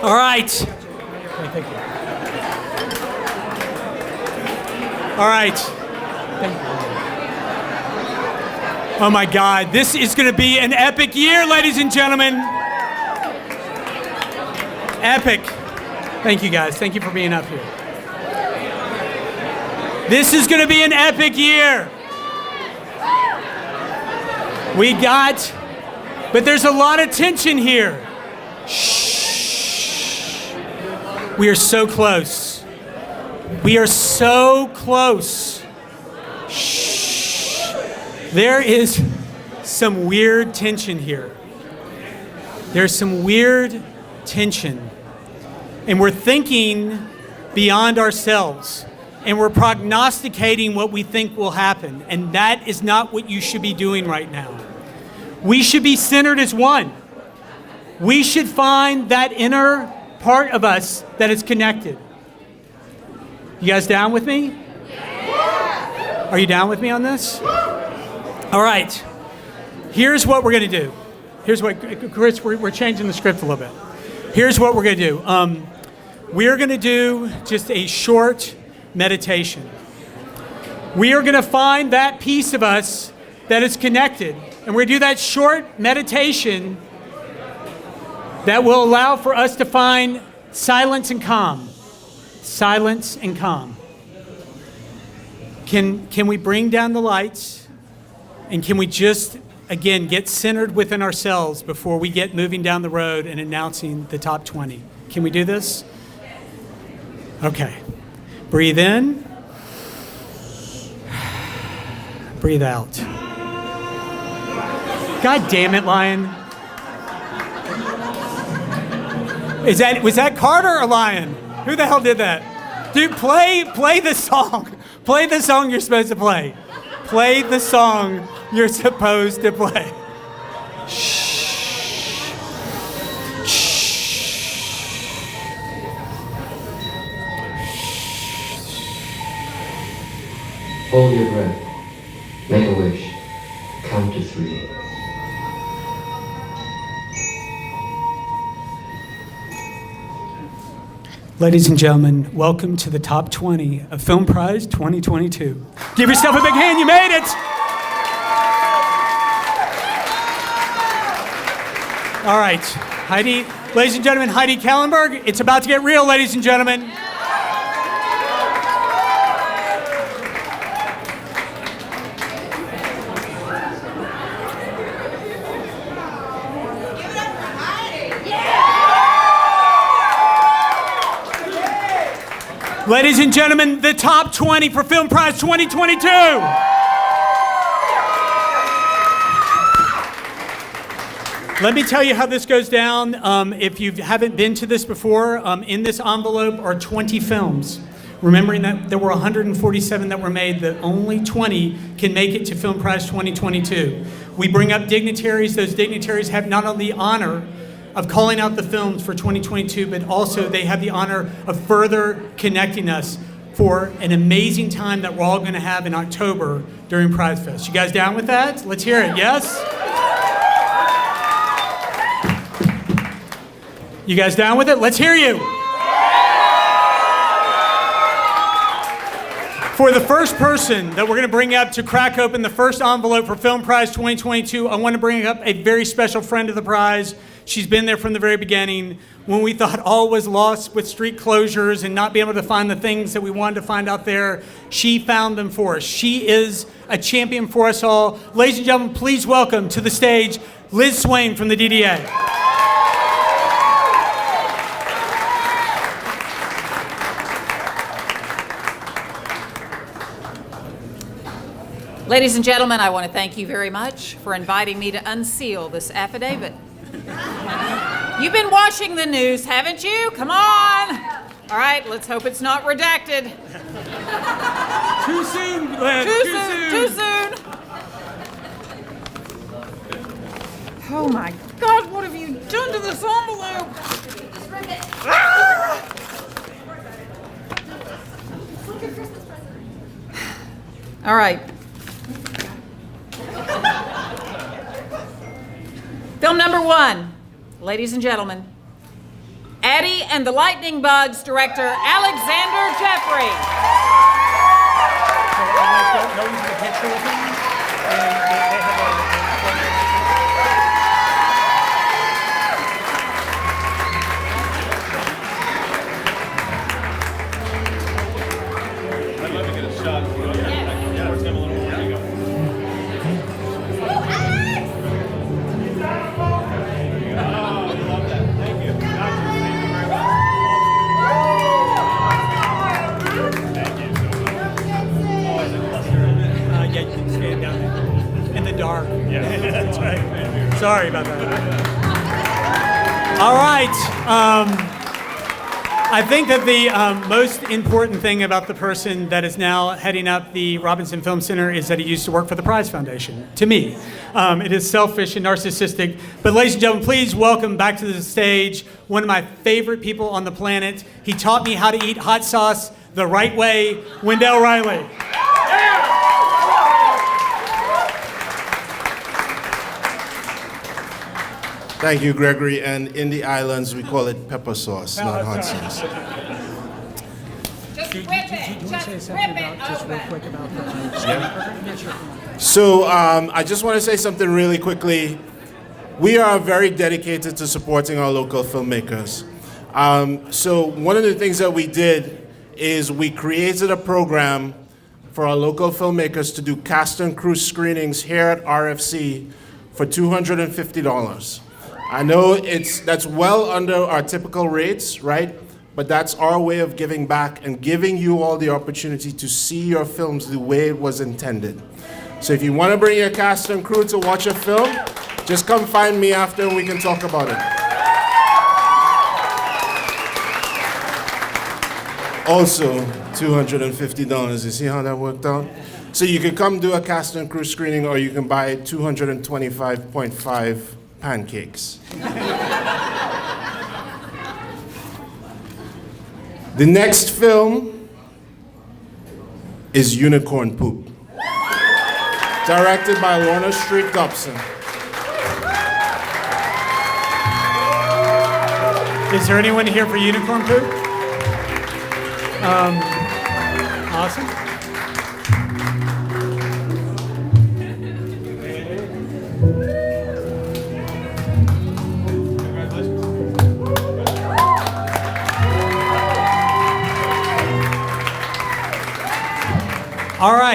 All right. Thank you. All right. Oh my God, this is going to be an epic year, ladies and gentlemen. Epic. Thank you guys. Thank you for being up here. This is going to be an epic year. But there's a lot of tension here. Shh. We are so close. We are so close. Shh. There is some weird tension here. There's some weird tension. And we're thinking beyond ourselves. And we're prognosticating what we think will happen. And that is not what you should be doing right now. We should be centered as one. We should find that inner part of us that is connected. You guys down with me? Yeah. Are you down with me on this? All right. Here's what we're going to do. Chris, we're changing the script a little bit. Here's what we're going to do. We're going to do just a short meditation. We are going to find that piece of us that is connected. And we're going to do that short meditation that will allow for us to find silence and calm. Silence and calm. Can we bring down the lights? And can we just, again, get centered within ourselves before we get moving down the road and announcing the top 20? Can we do this? Okay. Breathe in. Breathe out. God damn it, Lion. Was that Carter or Lion? Who the hell did that? Dude, play the song. Play the song you're supposed to play. Play the song you're supposed to play. Shh. Shh. Hold your breath. Make a wish. Count to 3. Ladies and gentlemen, welcome to the top 20 of Film Prize 2022. Give yourself a big hand, you made it! All right, Heidi, ladies and gentlemen, Heidi Kallenberg. It's about to get real, ladies and gentlemen. Ladies and gentlemen, the top 20 for Film Prize 2022. Let me tell you how this goes down. If you haven't been to this before, in this envelope are 20 films. Remembering that there were 147 that were made, that only 20 can make it to Film Prize 2022. We bring up dignitaries. Those dignitaries have not only the honor of calling out the films for 2022, but also they have the honor of further connecting us for an amazing time that we're all going to have in October during Prize Fest. You guys down with that? Let's hear it, yes? You guys down with it? Let's hear you. For the first person that we're going to bring up to crack open the first envelope for Film Prize 2022, I want to bring up a very special friend of the prize. She's been there from the very beginning. When we thought all was lost with street closures and not being able to find the things that we wanted to find out there, she found them for us. She is a champion for us all. Ladies and gentlemen, please welcome to the stage Liz Swain from the DDA. Ladies and gentlemen, I want to thank you very much for inviting me to unseal this affidavit. You've been watching the news, haven't you? Come on. All right, let's hope it's not redacted. Too soon, Liz. Too soon. Oh my God, what have you done to this envelope? Ah! All right. Film number 1, ladies and gentlemen, Addie and the Lightning Bugs director Alexander Jeffrey. Go into the picture with him, and they have I'd love to get a shot. Towards him a little more. There you go. yeah, you can stand down there in the dark. Yeah, that's right. Sorry about that. All right. I think that the most important thing about the person that is now heading up the Robinson Film Center is that he used to work for the Prize Foundation, to me. It is selfish and narcissistic. But ladies and gentlemen, please welcome back to the stage one of my favorite people on the planet. He taught me how to eat hot sauce the right way, Wendell Riley. Thank you, Gregory. And in the islands, we call it pepper sauce, not hot sauce. Just rip it. Just rip it real quick about the So I just want to say something really quickly. We are very dedicated to supporting our local filmmakers. So one of the things that we did is we created a program for our local filmmakers to do cast and crew screenings here at RFC for $250. I know that's well under our typical rates, right? But that's our way of giving back and giving you all the opportunity to see your films the way it was intended. So if you want to bring your cast and crew to watch a film, just come find me after and we can talk about it. Also, $250. You see how that worked out? So you can come do a cast and crew screening, or you can buy 225.5 pancakes. The next film is Unicorn Poop, directed by Lorna Street Dobson. Is there anyone here for Unicorn Poop? Awesome.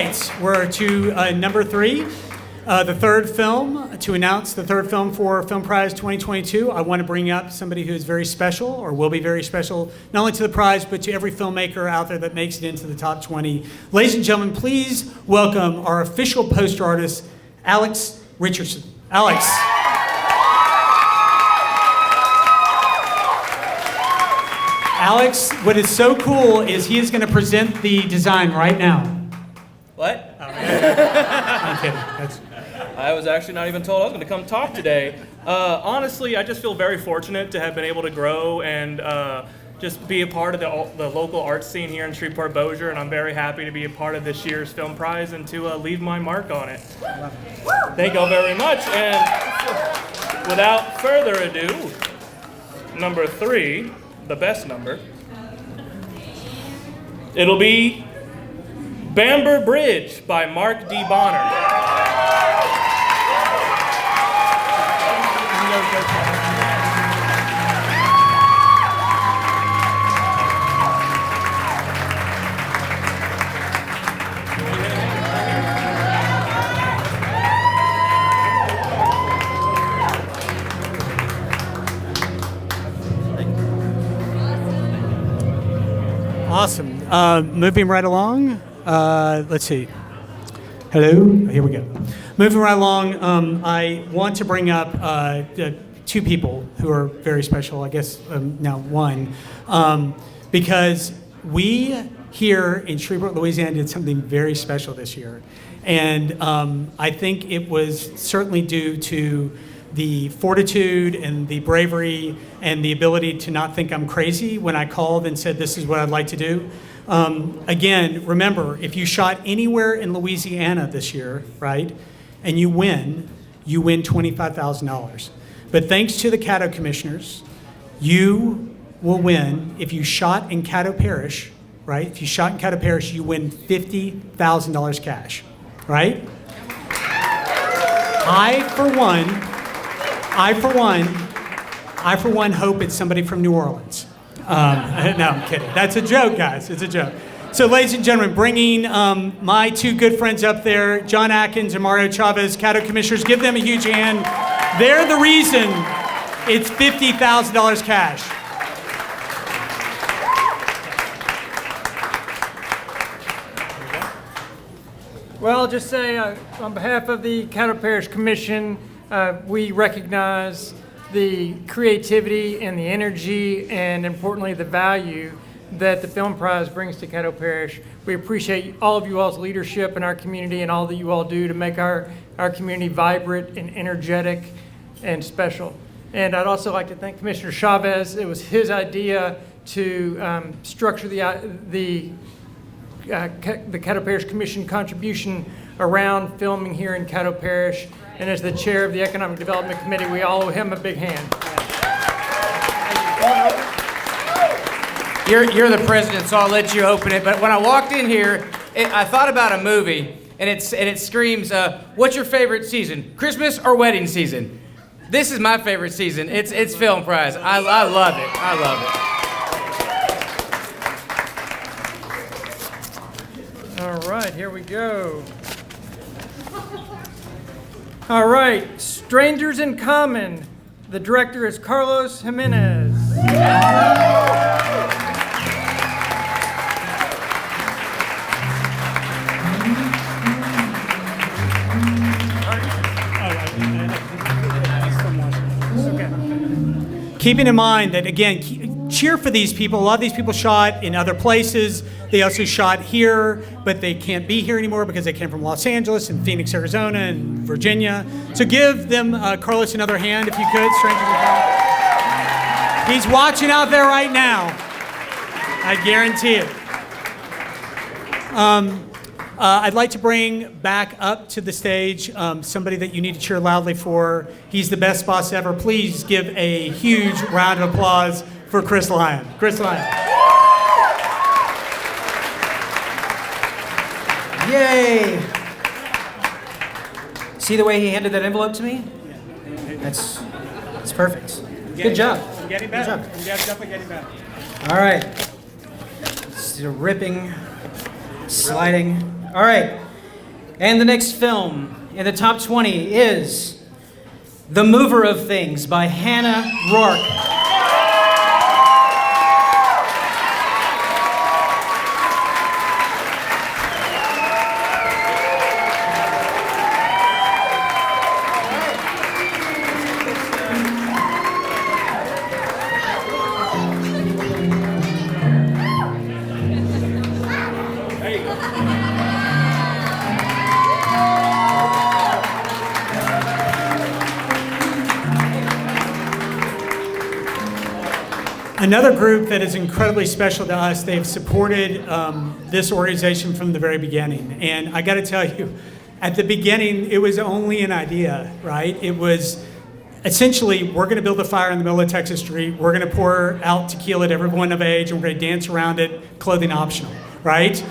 right, we're to number 3, the third film. To announce the third film for Film Prize 2022, I want to bring up somebody who is very special, or will be very special, not only to the prize, but to every filmmaker out there that makes it into the top 20. Ladies and gentlemen, please welcome our official poster artist, Alex Richardson. Alex. Alex, what is so cool is he is going to present the design right now. What? I'm kidding. I was actually not even told I was going to come talk today. Honestly, I just feel very fortunate to have been able to grow and just be a part of the local arts scene here in Shreveport Bossier, and I'm very happy to be a part of this year's Film Prize and to leave my mark on it. Thank you all very much, and without further ado, number 3, the best number, it'll be Bamber Bridge by Mark D. Bonner. Awesome. Moving right along. Let's see. Hello. Here we go. Moving right along. I want to bring up 2 people who are very special. I guess now 1, because we here in Shreveport, Louisiana, did something very special this year, and I think it was certainly due to the fortitude and the bravery and the ability to not think I'm crazy when I called and said this is what I'd like to do. Again, remember, if you shot anywhere in Louisiana this year, right, and you win $25,000. But thanks to the Caddo commissioners, you will win. If you shot in Caddo Parish, right, if you shot in Caddo Parish, you win $50,000 cash, right? I, for one, hope it's somebody from New Orleans. No, I'm kidding. That's a joke, guys. It's a joke. So, ladies and gentlemen, bringing my 2 good friends up there, John Atkins and Mario Chavez, Caddo commissioners, give them a huge hand. They're the reason it's $50,000 cash. Well, I'll just say on behalf of the Caddo Parish Commission, we recognize the creativity and the energy and, importantly, the value that the Film Prize brings to Caddo Parish. We appreciate all of you all's leadership in our community and all that you all do to make our community vibrant and energetic and special. And I'd also like to thank Commissioner Chavez. It was his idea to structure the Caddo Parish Commission contribution around filming here in Caddo Parish. And as the chair of the Economic Development Committee, we all owe him a big hand. You're the president, so I'll let you open it. But when I walked in here, I thought about a movie, and it screams, what's your favorite season, Christmas or wedding season? This is my favorite season. It's Film Prize. I love it. I love it. All right, here we go. All right, Strangers in Common. The director is Carlos Jimenez. Keeping in mind that, again, cheer for these people. A lot of these people shot in other places. They also shot here, but they can't be here anymore because they came from Los Angeles and Phoenix, Arizona, and Virginia. So give them, Carlos, another hand if you could, Strangers in Common. He's watching out there right now. I guarantee it. I'd like to bring back up to the stage somebody that you need to cheer loudly for. He's the best boss ever. Please give a huge round of applause for Chris Lyon. Chris Lyon. Yay! See the way he handed that envelope to me? That's perfect. Good job. I'm getting better. I'm definitely getting better. All right. It's ripping, sliding. All right. And the next film in the top 20 is The Mover of Things by Hannah Rourke. Another group that is incredibly special to us, they've supported this organization from the very beginning. And I got to tell you, at the beginning, it was only an idea, right? It was essentially, we're going to build a fire in the middle of Texas Street. We're going to pour out tequila to everyone of age, and we're going to dance around it, clothing optional, right?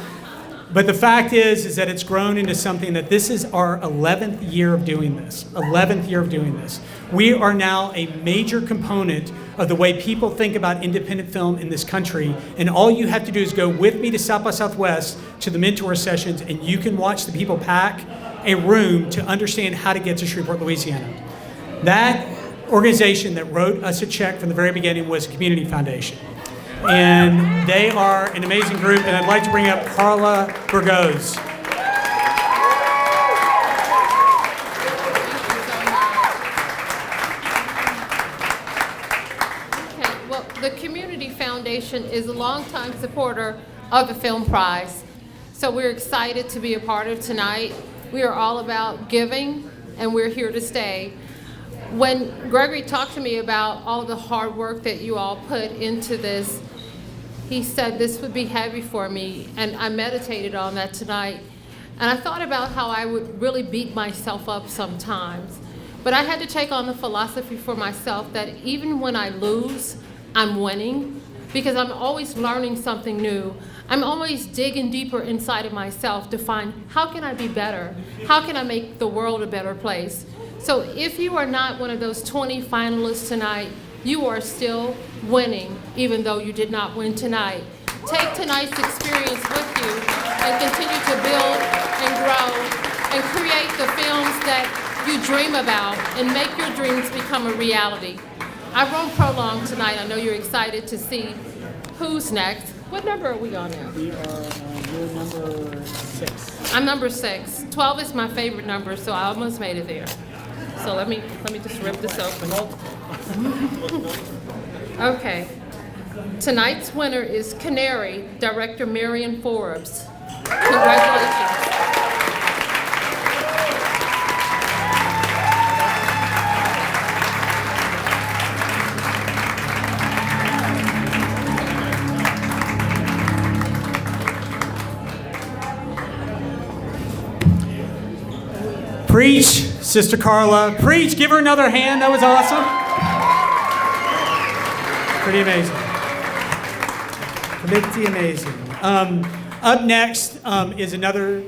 But the fact is that it's grown into something that this is our 11th year of doing this. 11th year of doing this. We are now a major component of the way people think about independent film in this country. And all you have to do is go with me to South by Southwest to the mentor sessions, and you can watch the people pack a room to understand how to get to Shreveport, Louisiana. That organization that wrote us a check from the very beginning was a community foundation. And they are an amazing group, and I'd like to bring up Carla Burgos. Okay, well, the Community Foundation is a longtime supporter of the Film Prize. So we're excited to be a part of tonight. We are all about giving, and we're here to stay. When Gregory talked to me about all of the hard work that you all put into this, he said this would be heavy for me, and I meditated on that tonight. And I thought about how I would really beat myself up sometimes. But I had to take on the philosophy for myself that even when I lose, I'm winning, because I'm always learning something new. I'm always digging deeper inside of myself to find, how can I be better? How can I make the world a better place? So if you are not one of those 20 finalists tonight, you are still winning, even though you did not win tonight. Take tonight's experience with you and continue to build and grow and create the films that you dream about and make your dreams become a reality. I won't prolong tonight. I know you're excited to see who's next. What number are we on now? We are you're number 6. I'm number 6. 12 is my favorite number, so I almost made it there. So let me just rip this open. Okay. Tonight's winner is Canary, director Marion Forbes. Congratulations. Preach, Sister Carla. Preach. Give her another hand. That was awesome. Pretty amazing. Pretty amazing. Up next is another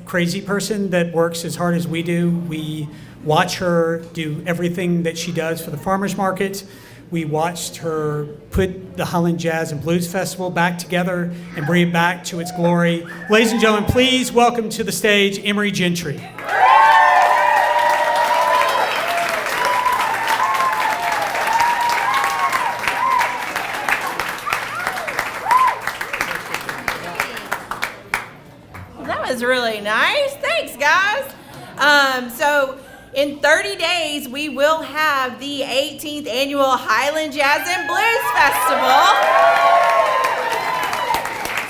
crazy person that works as hard as we do. We watch her do everything that she does for the farmers market. We watched her put the Highland Jazz and Blues Festival back together and bring it back to its glory. Ladies and gentlemen, please welcome to the stage Emery Gentry. Was really nice. Thanks, guys. So in 30 days, we will have the 18th annual Highland Jazz and Blues Festival.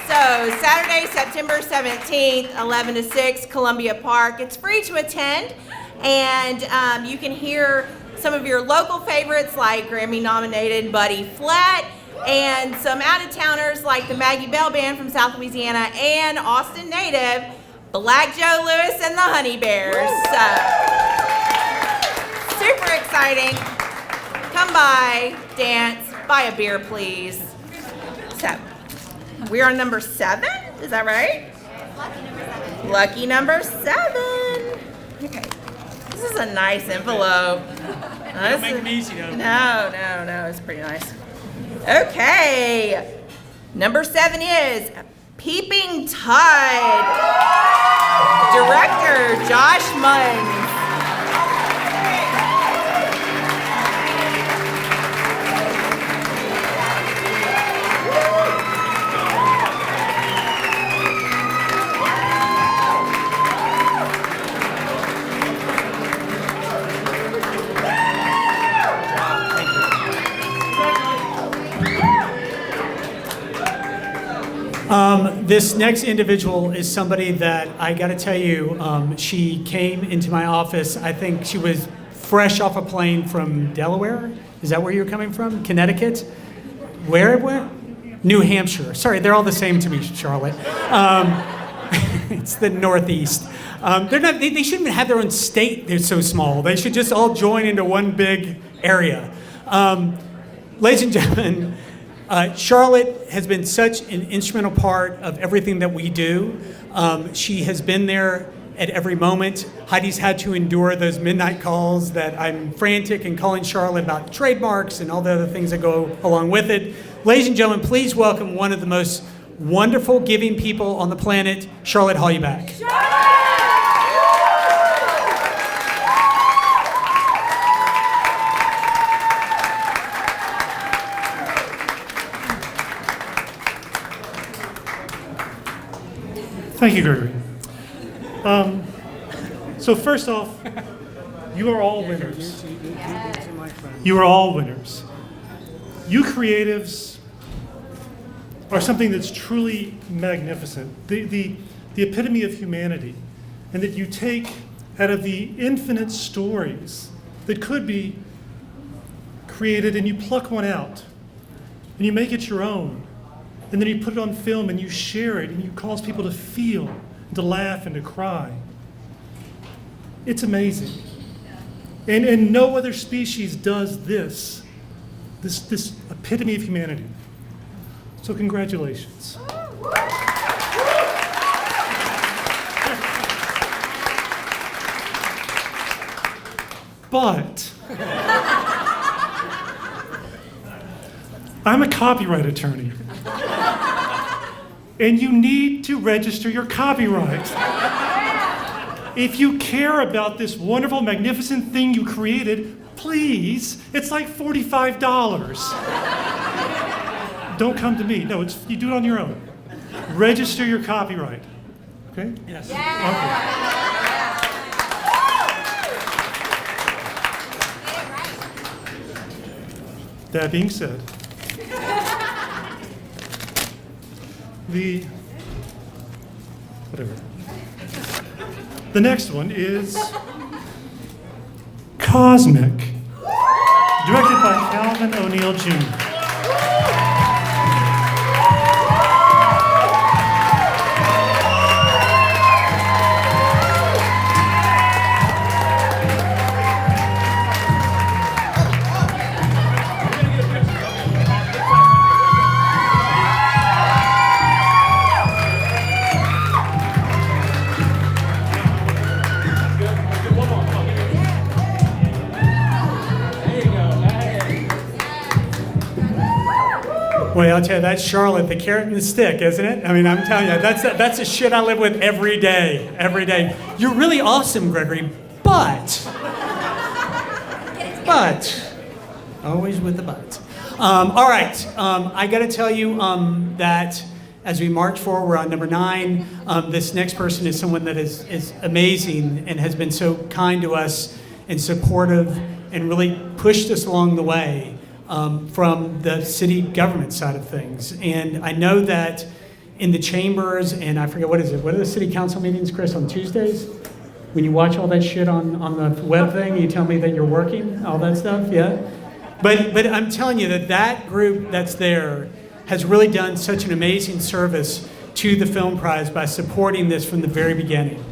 So Saturday, September 17th, 11 to 6, Columbia Park. It's free to attend, and you can hear some of your local favorites like Grammy-nominated Buddy Flat, and some out-of-towners like the Maggie Bell Band from South Louisiana and Austin native Black Joe Lewis and the Honey Bears. Super exciting. Come by, dance, buy a beer, please. So, we're on number 7, is that right? Lucky number 7. Okay, this is a nice envelope. Don't make them easy, though. No, it's pretty nice. Okay, number 7 is Peeping Tide. Director Josh Munn. This next individual is somebody that I got to tell you, she came into my office. I think she was fresh off a plane from Delaware. Is that where you're coming from? Connecticut? Where? New Hampshire. Sorry, they're all the same to me, Charlotte. It's the Northeast. They shouldn't even have their own state. They're so small. They should just all join into one big area. Ladies and gentlemen, Charlotte has been such an instrumental part of everything that we do. She has been there at every moment. Heidi's had to endure those midnight calls that I'm frantic and calling Charlotte about trademarks and all the other things that go along with it. Ladies and gentlemen, please welcome one of the most wonderful giving people on the planet, Charlotte Hollyback. Thank you, Gregory. So first off, you are all winners. You are all winners. You creatives are something that's truly magnificent, the epitome of humanity, and that you take out of the infinite stories that could be created and you pluck one out and you make it your own. And then you put it on film and you share it and you cause people to feel, and to laugh and to cry. It's amazing. And no other species does this epitome of humanity. So congratulations. But I'm a copyright attorney. And you need to register your copyright. If you care about this wonderful, magnificent thing you created, please, it's like $45. Don't come to me. No, you do it on your own. Register your copyright. Okay? Yes. Okay. That being said, the next one is Cosmic, directed by Calvin O'Neill Jr. Well, I'll tell you, that's Charlotte, the carrot and the stick, isn't it? I mean, I'm telling you, that's the shit I live with every day, every day. You're really awesome, Gregory, but, always with the but. All right, I gotta tell you that as we march forward, we're on number 9. This next person is someone that is amazing and has been so kind to us and supportive and really pushed us along the way. From the city government side of things. And I know that in the chambers, and I forget, what are the city council meetings, Chris, on Tuesdays? When you watch all that shit on the web thing, you tell me that you're working, all that stuff, yeah? But I'm telling you that group that's there has really done such an amazing service to the Film Prize by supporting this from the very beginning.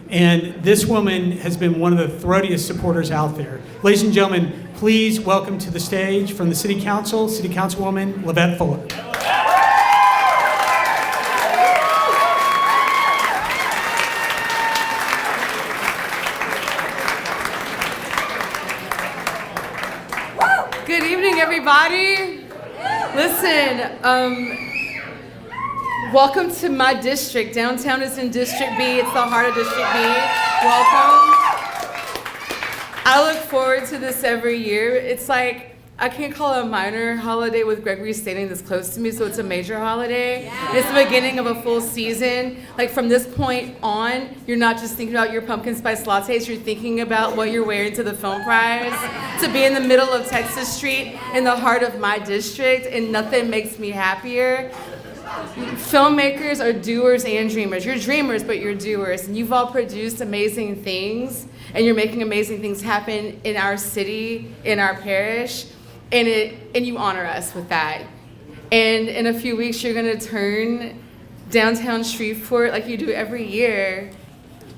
And this woman has been one of the throatiest supporters out there. Ladies and gentlemen, please welcome to the stage from the City Council, City Councilwoman Lavette Fuller. Good evening, everybody. Listen, Welcome to my district. Downtown is in District B. It's the heart of District B. Welcome. I look forward to this every year. It's like, I can't call it a minor holiday with Gregory standing this close to me, so it's a major holiday. Yeah. It's the beginning of a full season. Like from this point on, you're not just thinking about your pumpkin spice lattes, you're thinking about what you're wearing to the film prize, to be in the middle of Texas Street in the heart of my district, and nothing makes me happier. Filmmakers are doers and dreamers. You're dreamers, but you're doers, and you've all produced amazing things, and you're making amazing things happen in our city, in our parish. And you honor us with that. And in a few weeks, you're gonna turn downtown Shreveport, like you do every year,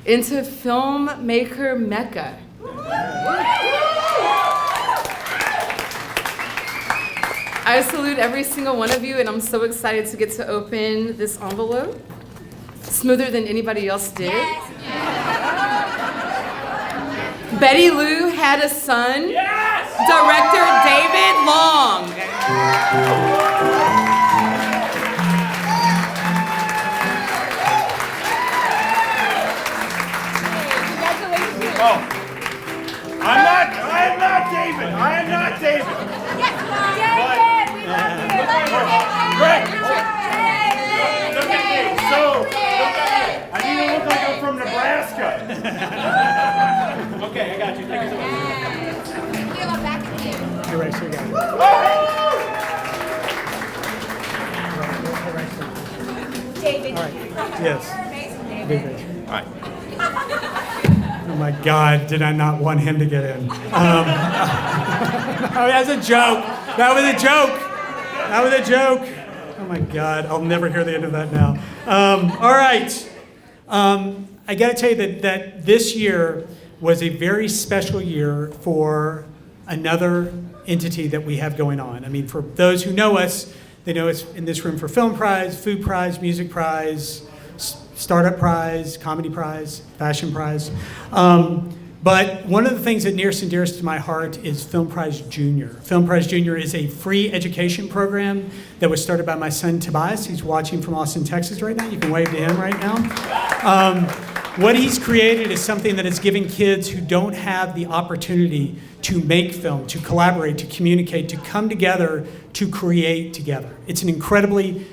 into filmmaker Mecca. I salute every single one of you, and I'm so excited to get to open this envelope. Smoother than anybody else did. Yes. Betty Lou had a son. Yes. Director David Long. Congratulations. Oh. I'm not David. I am not David. Yes, David, we love you. Great. Look at me. So, I need to look like I'm from Nebraska. Okay, I got you. Thank you so much. You're right, so you got it. David. All right. Yes. David. All right. Oh my God, did I not want him to get in? That was a joke. That was a joke. That was a joke. Oh my God, I'll never hear the end of that now. All right. I got to tell you that this year was a very special year for another entity that we have going on. I mean, for those who know us, they know us in this room for Film Prize, Food Prize, Music Prize, Startup Prize, Comedy Prize, Fashion Prize. But one of the things that nearest and dearest to my heart is Film Prize Junior. Film Prize Junior is a free education program that was started by my son Tobias. He's watching from Austin, Texas right now. You can wave to him right now. What he's created is something that is giving kids who don't have the opportunity to make film, to collaborate, to communicate, to come together, to create together. It's an incredibly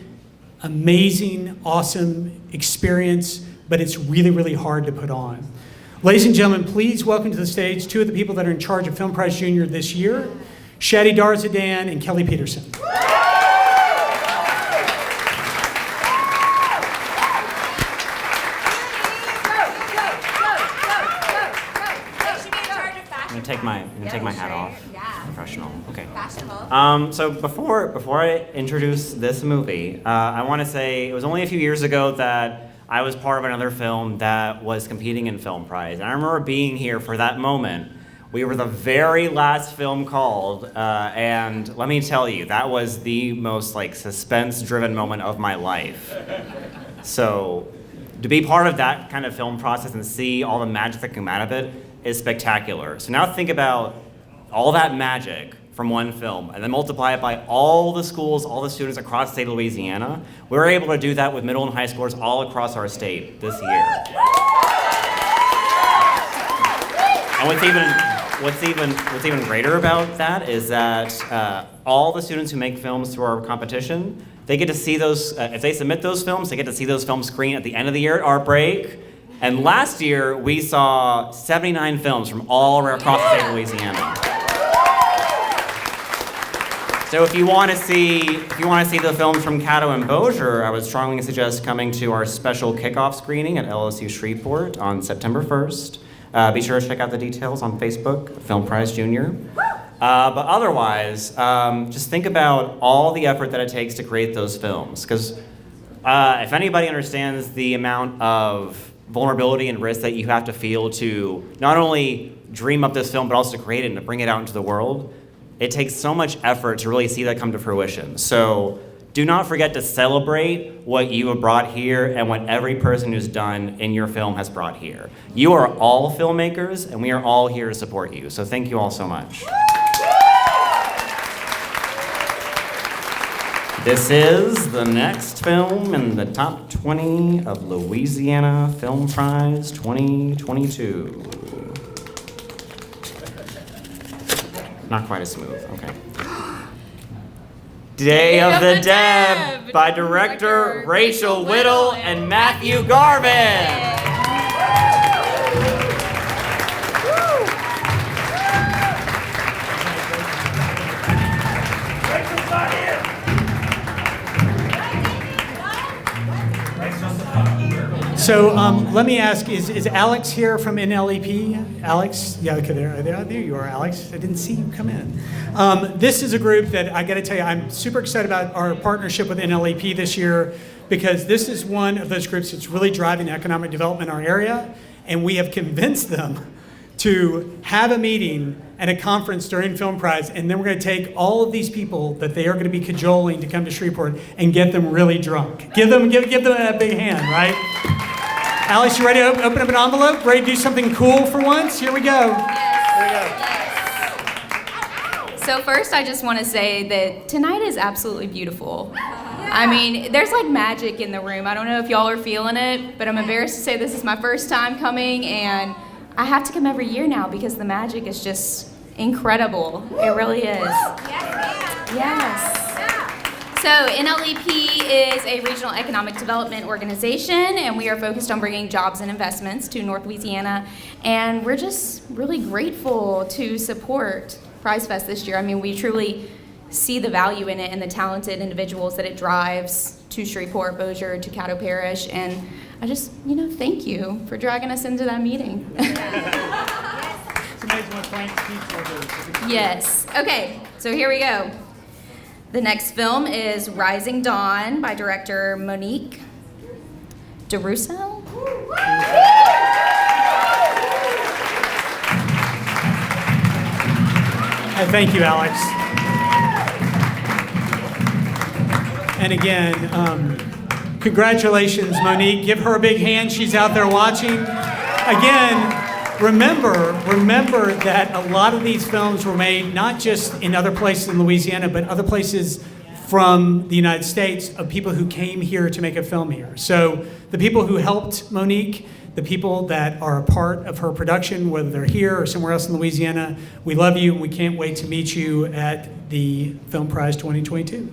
amazing, awesome experience, but it's really, really hard to put on. Ladies and gentlemen, please welcome to the stage two of the people that are in charge of Film Prize Junior this year, Shadi Darzadan and Kelly Peterson. I'm gonna take my hat off. Yeah. Professional. Okay. Fashionable. So before I introduce this movie, I want to say it was only a few years ago that I was part of another film that was competing in Film Prize, and I remember being here for that moment. We were the very last film called, and let me tell you, that was the most suspense-driven moment of my life. So to be part of that kind of film process and see all the magic that came out of it is spectacular. So now think about all that magic from one film and then multiply it by all the schools, all the students across the state of Louisiana. We were able to do that with middle and high schoolers all across our state this year. And what's even greater about that is that all the students who make films through our competition, they get to see those, if they submit those films, they get to see those films screen at the end of the year at our break. And last year, we saw 79 films from all across the state of Louisiana. So if you want to see the films from Caddo and Bossier, I would strongly suggest coming to our special kickoff screening at LSU Shreveport on September 1st. Be sure to check out the details on Facebook, Film Prize Junior. But otherwise, just think about all the effort that it takes to create those films. Because if anybody understands the amount of vulnerability and risk that you have to feel to not only dream up this film, but also to create it and to bring it out into the world, it takes so much effort to really see that come to fruition. So do not forget to celebrate what you have brought here and what every person who's done in your film has brought here. You are all filmmakers, and we are all here to support you. So thank you all so much. This is the next film in the top 20 of Louisiana Film Prize 2022. Not quite as smooth, okay. Day of the Deb by director Rachel Whittle and Matthew Garvin. So let me ask, is Alex here from NLEP? Alex? Yeah, okay, there you are, Alex. I didn't see you come in. This is a group that I got to tell you, I'm super excited about our partnership with NLEP this year because this is one of those groups that's really driving economic development in our area, and we have convinced them to have a meeting and a conference during Film Prize, and then we're going to take all of these people that they are going to be cajoling to come to Shreveport and get them really drunk. Give them a big hand, right? Alex, you ready to open up an envelope? Ready to do something cool for once? Here we go. So first, I just want to say that tonight is absolutely beautiful. I mean, there's like magic in the room. I don't know if y'all are feeling it, but I'm embarrassed to say this is my first time coming, and I have to come every year now because the magic is just incredible. It really is. Yes. So NLEP is a regional economic development organization, and we are focused on bringing jobs and investments to North Louisiana. And we're just really grateful to support Prize Fest this year. I mean, we truly see the value in it and the talented individuals that it drives to Shreveport, Bossier, to Caddo Parish. And I just, thank you for dragging us into that meeting. Yes. Okay, so here we go. The next film is Rising Dawn by director Monique DeRusso. Thank you, Alex. And again, congratulations, Monique. Give her a big hand. She's out there watching. Again, remember that a lot of these films were made not just in other places in Louisiana, but other places from the United States of people who came here to make a film here. So the people who helped Monique, the people that are a part of her production, whether they're here or somewhere else in Louisiana, we love you and we can't wait to meet you at the Film Prize 2022.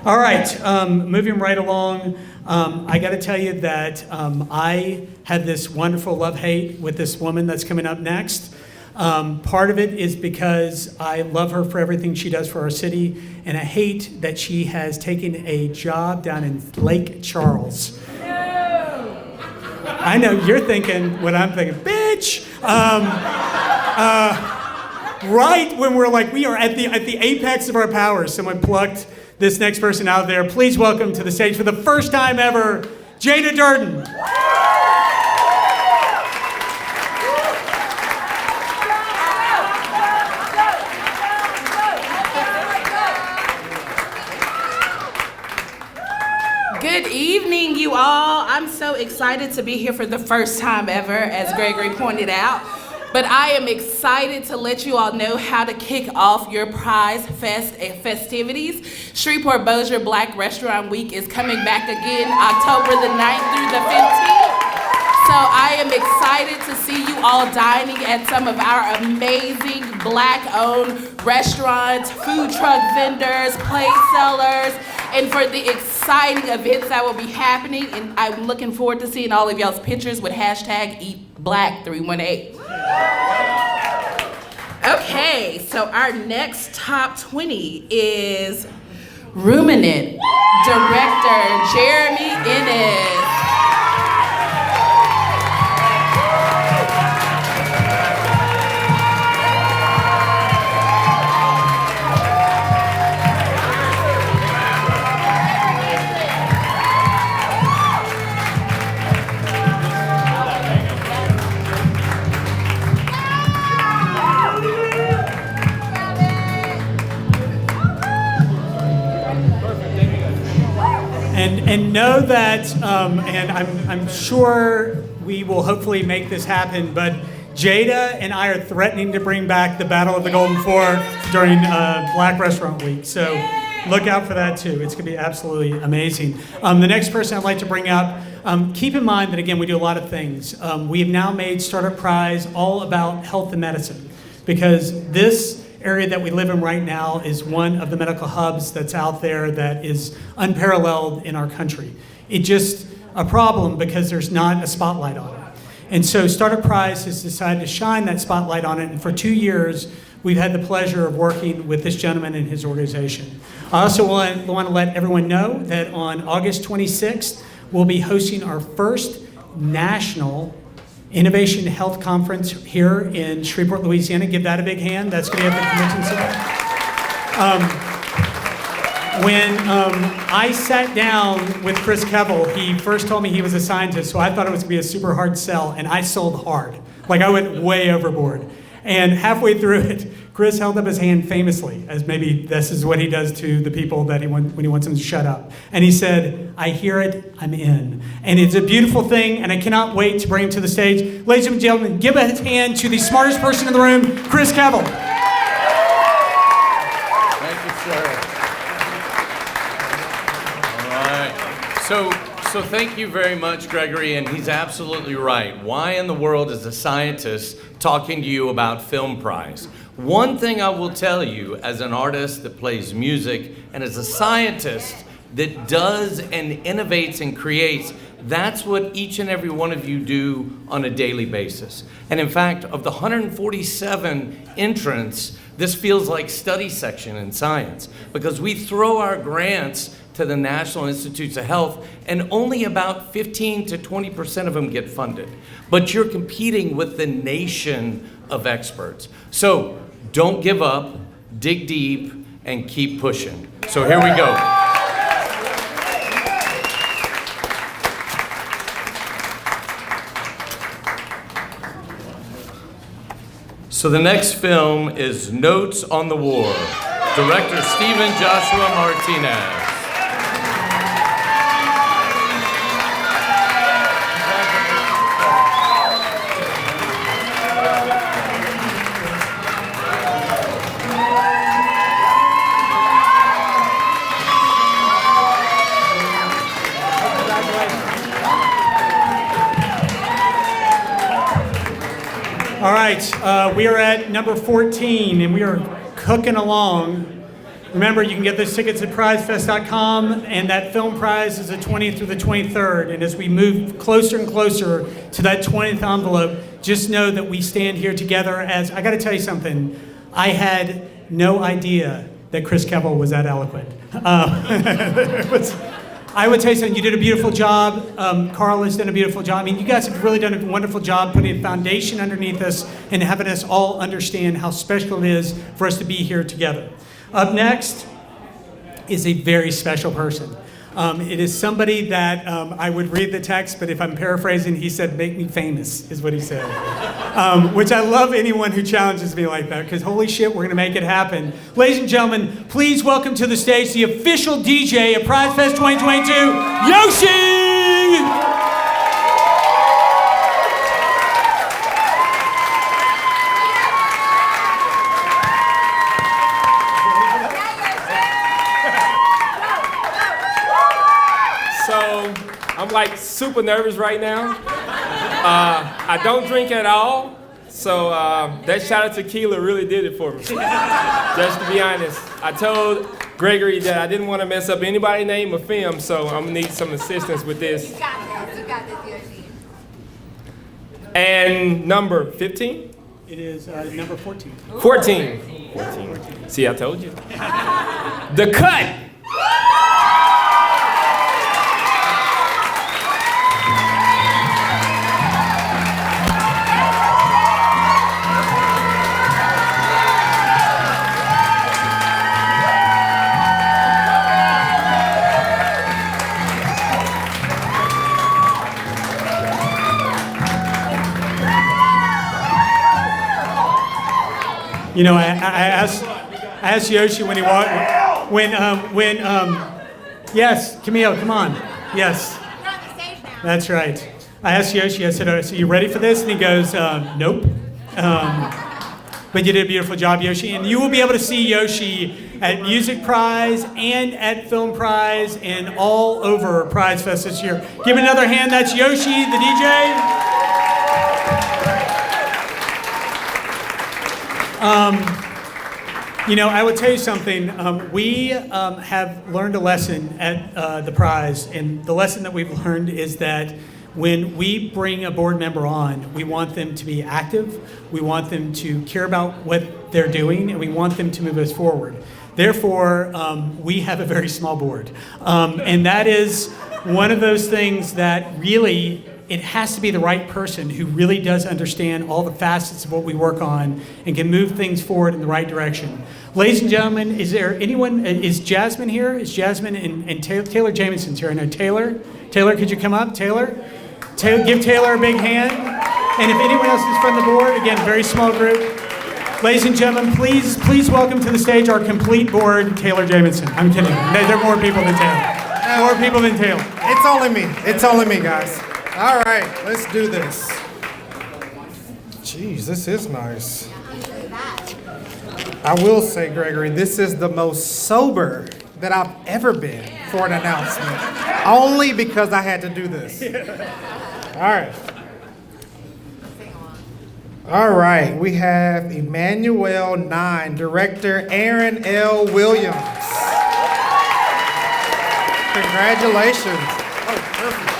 All right, moving right along, I got to tell you that I had this wonderful love-hate with this woman that's coming up next. Part of it is because I love her for everything she does for our city, and I hate that she has taken a job down in Lake Charles. I know you're thinking what I'm thinking, bitch! Right when we're like, we are at the apex of our powers, someone plucked this next person out there. Please welcome to the stage for the first time ever, Jada Durden. Good evening, you all. I'm so excited to be here for the first time ever, as Gregory pointed out. But I am excited to let you all know how to kick off your Prize Fest festivities. Shreveport Bossier Black Restaurant Week is coming back again October the 9th through the 15th. So I am excited to see you all dining at some of our amazing Black-owned restaurants, food truck vendors, plate sellers, and for the exciting events that will be happening. And I'm looking forward to seeing all of y'all's pictures with #EatBlack318. Okay, so our next top 20 is Ruminant, director Jeremy Ennis. And know that, and I'm sure we will hopefully make this happen, but Jada and I are threatening to bring back the Battle of the Golden Fork during Black Restaurant Week. So Look out for that too. It's going to be absolutely amazing. The next person I'd like to bring up, keep in mind that again, we do a lot of things. We have now made Startup Prize all about health and medicine because this area that we live in right now is one of the medical hubs that's out there that is unparalleled in our country. It's just a problem because there's not a spotlight on it. And so Startup Prize has decided to shine that spotlight on it, and for 2 years, we've had the pleasure of working with this gentleman and his organization. I also want to let everyone know that on August 26th, we'll be hosting our first national Innovation Health Conference here in Shreveport, Louisiana. Give that a big hand. That's going to be at the convention center. When I sat down with Chris Kevel, he first told me he was a scientist, so I thought it was going to be a super hard sell, and I sold hard. Like, I went way overboard. And halfway through it, Chris held up his hand famously, as maybe this is what he does to the people that when he wants them to shut up. And he said, I hear it, I'm in. And it's a beautiful thing, and I cannot wait to bring him to the stage. Ladies and gentlemen, give a hand to the smartest person in the room, Chris Kevel. Thank you, sir. So thank you very much, Gregory, and he's absolutely right. Why in the world is a scientist talking to you about Film Prize? One thing I will tell you as an artist that plays music and as a scientist that does and innovates and creates, that's what each and every one of you do on a daily basis. And in fact, of the 147 entrants, this feels like study section in science because we throw our grants to the National Institutes of Health, and only about 15 to 20% of them get funded. But you're competing with the nation of experts. So don't give up, dig deep, and keep pushing. So here we go. So the next film is Notes on the War, director Stephen Joshua Martinez. All right, we are at number 14, and we are cooking along. Remember, you can get those tickets at prizefest.com, and that film prize is the 20th through the 23rd. And as we move closer and closer to that 20th envelope, just know that we stand here together as, I gotta tell you something, I had no idea that Chris Kevel was that eloquent. I would tell you something, you did a beautiful job. Carl has done a beautiful job. I mean, you guys have really done a wonderful job putting a foundation underneath us and having us all understand how special it is for us to be here together. Up next is a very special person. It is somebody that I would read the text, but if I'm paraphrasing, he said, make me famous, is what he said. Which I love anyone who challenges me like that, because holy shit, we're gonna make it happen. Ladies and gentlemen, please welcome to the stage the official DJ of Prize Fest 2022, Yoshi! I'm like super nervous right now. I don't drink at all, so that shot of tequila really did it for me. Just to be honest, I told Gregory that I didn't want to mess up anybody's name or film, so I'm gonna need some assistance with this. You got this, Yoshi. And number 15? It is number 14. 14. 14. See, I told you. The Cut. You know, I asked Yoshi when he walked, yes, Camille, come on, yes, that's right. I asked Yoshi, I said, so you ready for this? And he goes, nope. But you did a beautiful job, Yoshi, and you will be able to see Yoshi at Music Prize and at Film Prize and all over Prize Fest this year. Give him another hand. That's Yoshi, the DJ. I would tell you something. We have learned a lesson at the prize, and the lesson that we've learned is that when we bring a board member on, we want them to be active, we want them to care about what they're doing, and we want them to move us forward. Therefore, we have a very small board. And that is one of those things that really, it has to be the right person who really does understand all the facets of what we work on and can move things forward in the right direction. Ladies and gentlemen, is there anyone, is Jasmine here? Is Jasmine and Taylor Jamieson's here? I know Taylor. Taylor, could you come up? Taylor, give Taylor a big hand. And if anyone else is from the board, again, very small group. Ladies and gentlemen, please welcome to the stage our complete board, Taylor Jamieson. I'm kidding. There are more people than Taylor. More people than Taylor. It's only me. It's only me, guys. All right, let's do this. Jeez, this is nice. I will say, Gregory, this is the most sober that I've ever been for an announcement. Only because I had to do this. All right. All right, we have Emmanuel 9, Director Aaron L. Williams. Congratulations. Oh, perfect.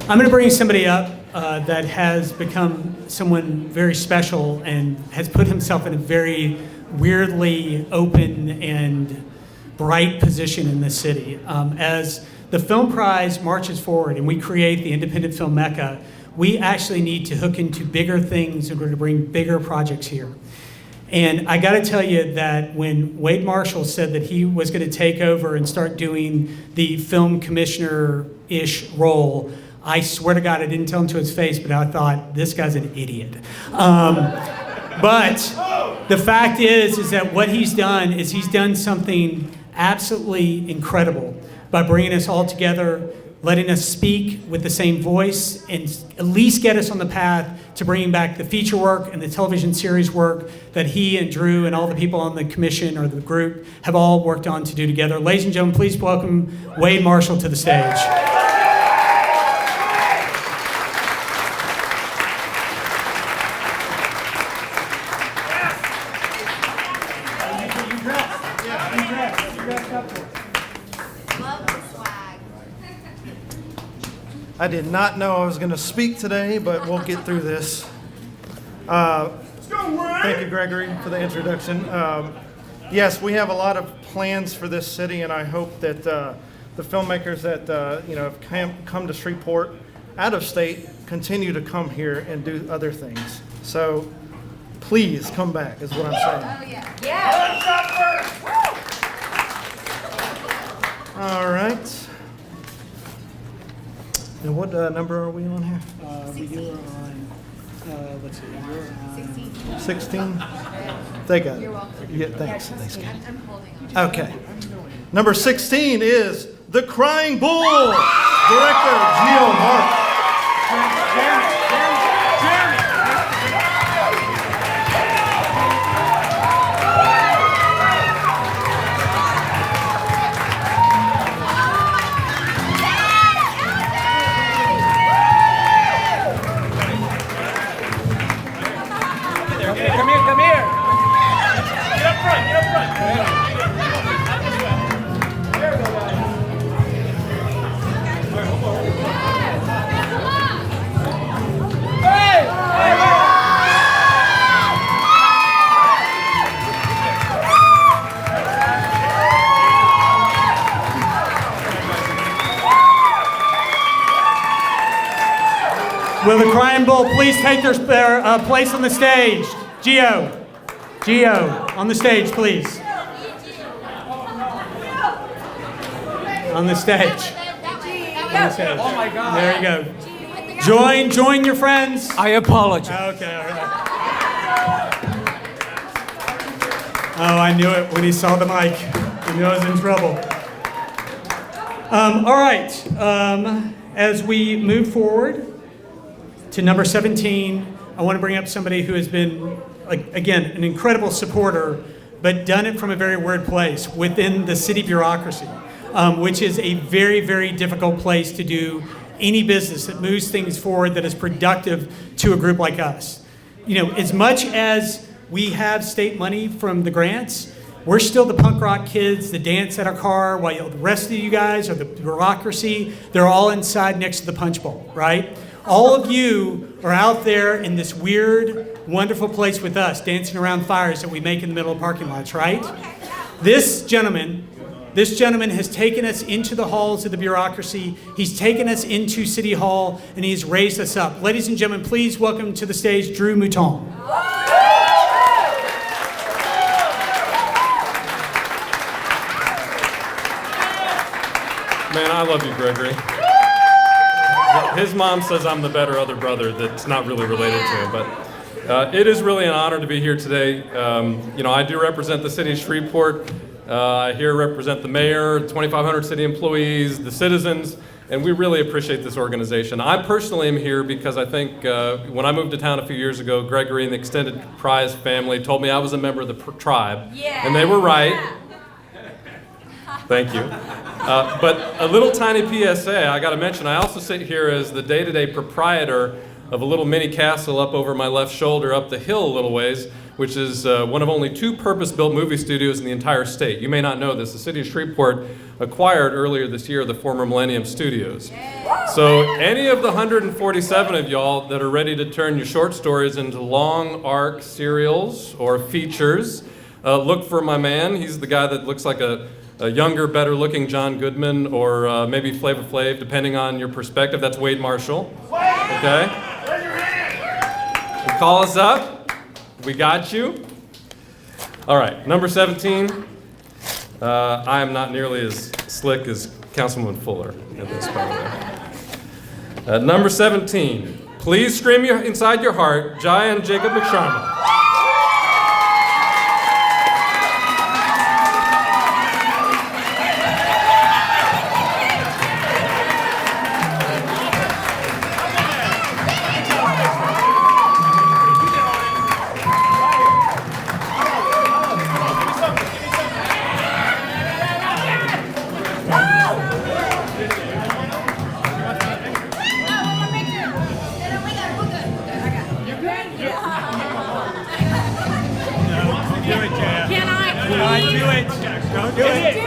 I'm going to bring somebody up that has become someone very special and has put himself in a very weirdly open and bright position in this city. As the Film Prize marches forward and we create the Independent Film Mecca, we actually need to hook into bigger things in order to bring bigger projects here. And I got to tell you that when Wade Marshall said that he was going to take over and start doing the film commissioner-ish role, I swear to God, I didn't tell him to his face, but I thought, this guy's an idiot. But the fact is that what he's done is he's done something absolutely incredible by bringing us all together, letting us speak with the same voice, and at least get us on the path to bringing back the feature work and the television series work that he and Drew and all the people on the commission or the group have all worked on to do together. Ladies and gentlemen, please welcome Wade Marshall to the stage. I did not know I was going to speak today, but we'll get through this. Thank you, Gregory, for the introduction. Yes, we have a lot of plans for this city, and I hope that the filmmakers that have come to Shreveport out of state continue to come here and do other things. So please come back, is what I'm saying. Oh, yeah. All right. And what number are we on here? You're on, let's see, you're on 16? They got it. You're welcome. Yeah, thanks. Thanks, Kate. I'm holding on. Okay. Number 16 is The Crying Bull, Director Gio Mark. Come here. Get up front. There we go, guys. Will the Crying Bull please take their place on the stage? Gio, on the stage, please. On the stage. Oh my God. There you go. Join your friends. I apologize. Okay, all right. Oh, I knew it when he saw the mic. I knew I was in trouble. All right. As we move forward to number 17, I want to bring up somebody who has been, again, an incredible supporter, but done it from a very weird place within the city bureaucracy, which is a very, very difficult place to do any business that moves things forward that is productive to a group like us. You know, as much as we have state money from the grants, we're still the punk rock kids that dance at our car while the rest of you guys are the bureaucracy. They're all inside next to the punch bowl, right? All of you are out there in this weird, wonderful place with us, dancing around fires that we make in the middle of parking lots, right? This gentleman has taken us into the halls of the bureaucracy. He's taken us into City Hall, and he's raised us up. Ladies and gentlemen, please welcome to the stage Drew Mouton. Man, I love you, Gregory. His mom says I'm the better other brother that's not really related to him, but it is really an honor to be here today. You know, I do represent the city of Shreveport. I here represent the mayor, 2,500 city employees, the citizens, and we really appreciate this organization. I personally am here because I think when I moved to town a few years ago, Gregory and the extended Prize family told me I was a member of the tribe, and they were right. Thank you. But a little tiny PSA, I gotta mention, I also sit here as the day-to-day proprietor of a little mini castle up over my left shoulder, up the hill a little ways, which is one of only 2 purpose-built movie studios in the entire state. You may not know this. The city of Shreveport acquired earlier this year the former Millennium Studios. So any of the 147 of y'all that are ready to turn your short stories into long arc serials or features, look for my man. He's the guy that looks like a younger, better-looking John Goodman, or maybe Flavor Flav, depending on your perspective. That's Wade Marshall. Okay? Call us up. We got you. All right, number 17. I am not nearly as slick as Councilman Fuller at this point. Number 17. Please scream inside your heart, Jai and Jacob McSharma.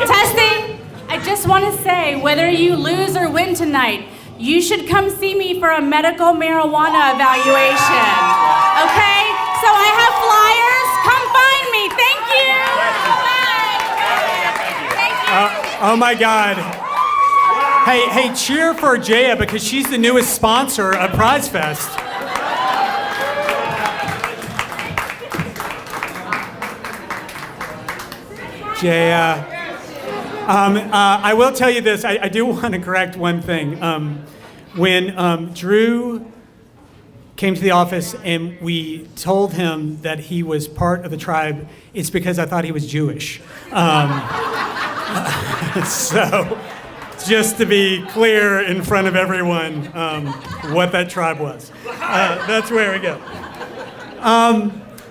Testing. I just want to say, whether you lose or win tonight, you should come see me for a medical marijuana evaluation. Okay? So I have flyers. Come find me. Thank you. Bye. Thank you. Oh my God. Hey, cheer for Jaya because she's the newest sponsor of Prize Fest. Jaya. I will tell you this. I do want to correct one thing. When Drew came to the office and we told him that he was part of the tribe, it's because I thought he was Jewish. So, just to be clear in front of everyone what that tribe was. That's where we go.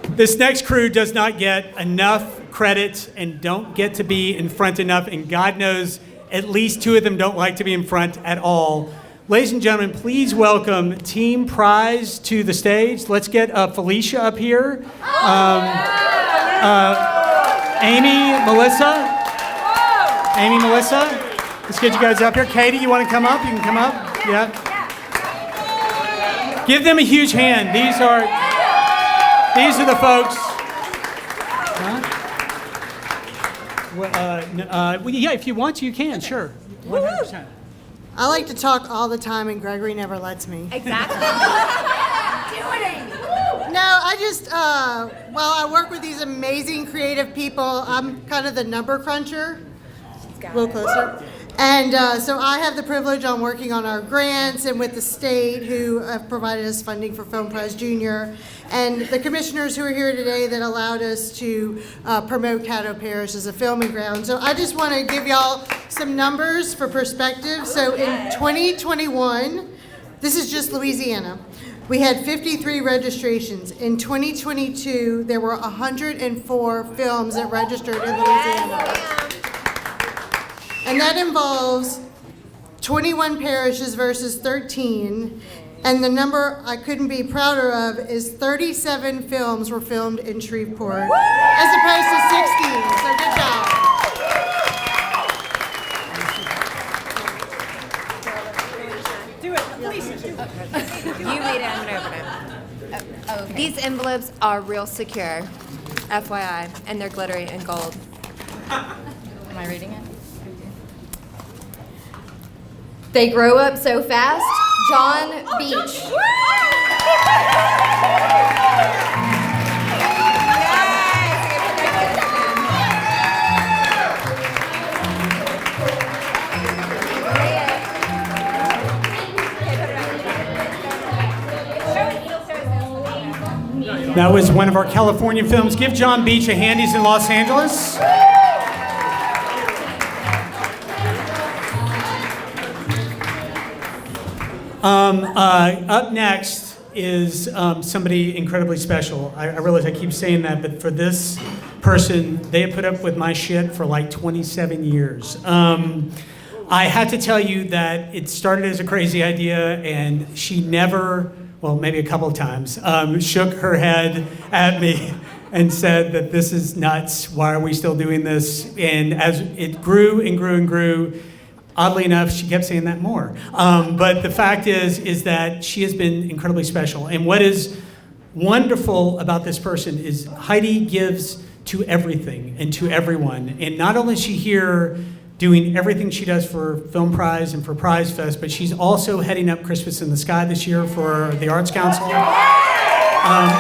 This next crew does not get enough credit and don't get to be in front enough, and God knows at least 2 of them don't like to be in front at all. Ladies and gentlemen, please welcome Team Prize to the stage. Let's get Felicia up here. Amy, Melissa. Let's get you guys up here. Katie, you want to come up? You can come up. Yeah. Give them a huge hand. These are the folks. Well, yeah, if you want to, you can, sure. 100%. I like to talk all the time, and Gregory never lets me. Exactly. No, I just, I work with these amazing creative people. I'm kind of the number cruncher. A little closer. And so I have the privilege on working on our grants and with the state who have provided us funding for Film Prize Junior, and the commissioners who are here today that allowed us to promote Caddo Parish as a filming ground. So I just want to give y'all some numbers for perspective. So in 2021, this is just Louisiana, we had 53 registrations. In 2022, there were 104 films that registered in Louisiana. And that involves 21 parishes versus 13. And the number I couldn't be prouder of is 37 films were filmed in Shreveport as opposed to 16. So good job. Do it, please. You read it, I'm gonna open it. Okay. These envelopes are real secure, FYI, and they're glittery and gold. Am I reading it? They grow up so fast, John Beach. That was one of our California films. Give John Beach a hand. He's in Los Angeles. Up next is somebody incredibly special. I realize I keep saying that, but for this person, they have put up with my shit for like 27 years. I had to tell you that it started as a crazy idea, and she never, well, maybe a couple of times, shook her head at me and said that this is nuts. Why are we still doing this? And as it grew and grew and grew, oddly enough, she kept saying that more. But the fact is that she has been incredibly special. And what is wonderful about this person is Heidi gives to everything and to everyone. And not only is she here doing everything she does for Film Prize and for Prize Fest, but she's also heading up Christmas in the Sky this year for the Arts Council.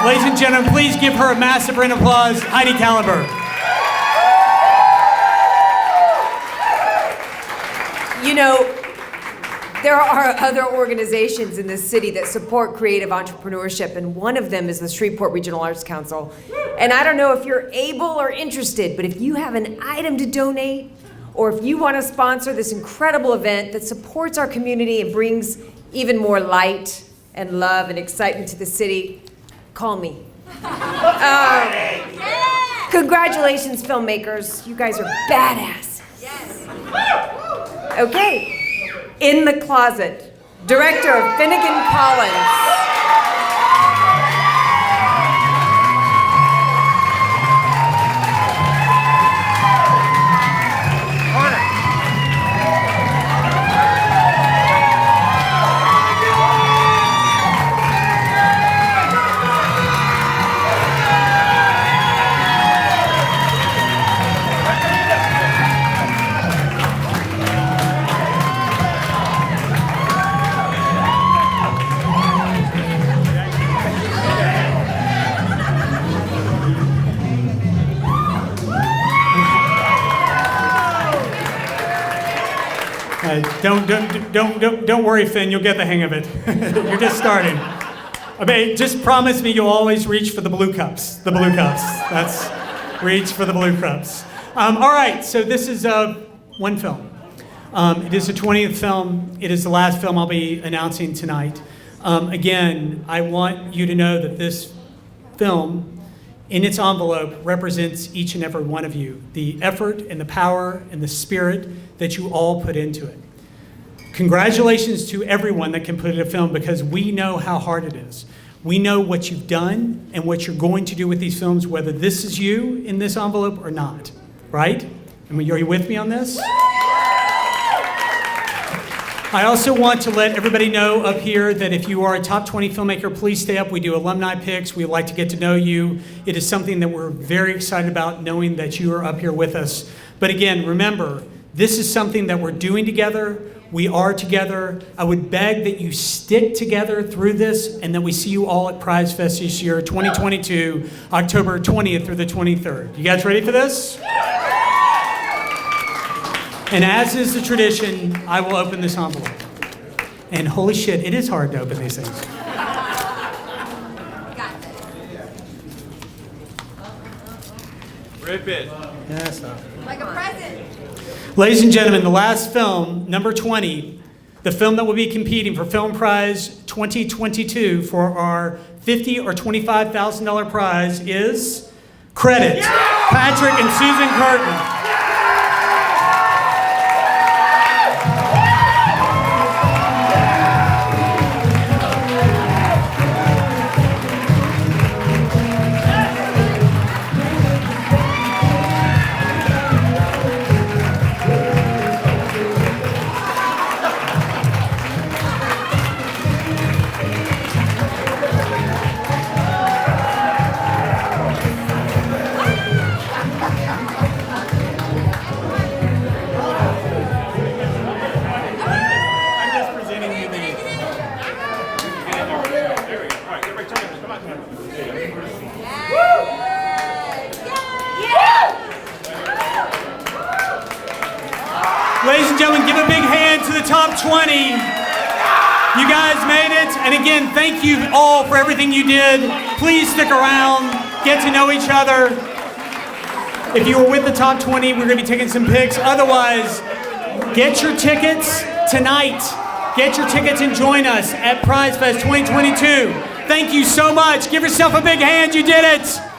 Ladies and gentlemen, please give her a massive round of applause, Heidi Kallenberg. You know, there are other organizations in this city that support creative entrepreneurship, and one of them is the Shreveport Regional Arts Council. And I don't know if you're able or interested, but if you have an item to donate, or if you want to sponsor this incredible event that supports our community and brings even more light and love and excitement to the city, call me. Congratulations, filmmakers. You guys are badass. Okay, in the closet, director Finnegan Collins. Don't worry, Finn. You'll get the hang of it. You're just starting. I mean, just promise me you'll always reach for the blue cups. The blue cups. That's reach for the blue cups. All right. So this is one film. It is the 20th film. It is the last film I'll be announcing tonight. Again, I want you to know that this film, in its envelope, represents each and every one of you. The effort and the power and the spirit that you all put into it. Congratulations to everyone that completed a film, because we know how hard it is. We know what you've done and what you're going to do with these films, whether this is you in this envelope or not, right? I mean, are you with me on this? I also want to let everybody know up here that if you are a top 20 filmmaker, please stay up. We do alumni picks. We like to get to know you. It is something that we're very excited about, knowing that you are up here with us. But again, remember, this is something that we're doing together. We are together. I would beg that you stick together through this, and that we see you all at Prize Fest this year, 2022, October 20th through the 23rd. You guys ready for this? And as is the tradition, I will open this envelope. And holy shit, it is hard to open these things. Rip it. Yes, Like a present. Ladies and gentlemen, the last film, number 20, the film that will be competing for Film Prize 2022 for our $50,000 or $25,000 prize is Credit. Patrick and Susan Curtin. Ladies and gentlemen, give a big hand to the top 20. You guys made it. And again, thank you all for everything you did. Please stick around, get to know each other. If you were with the top 20, we're going to be taking some pics. Otherwise, get your tickets tonight. Get your tickets and join us at Prize Fest 2022. Thank you so much. Give yourself a big hand. You did it.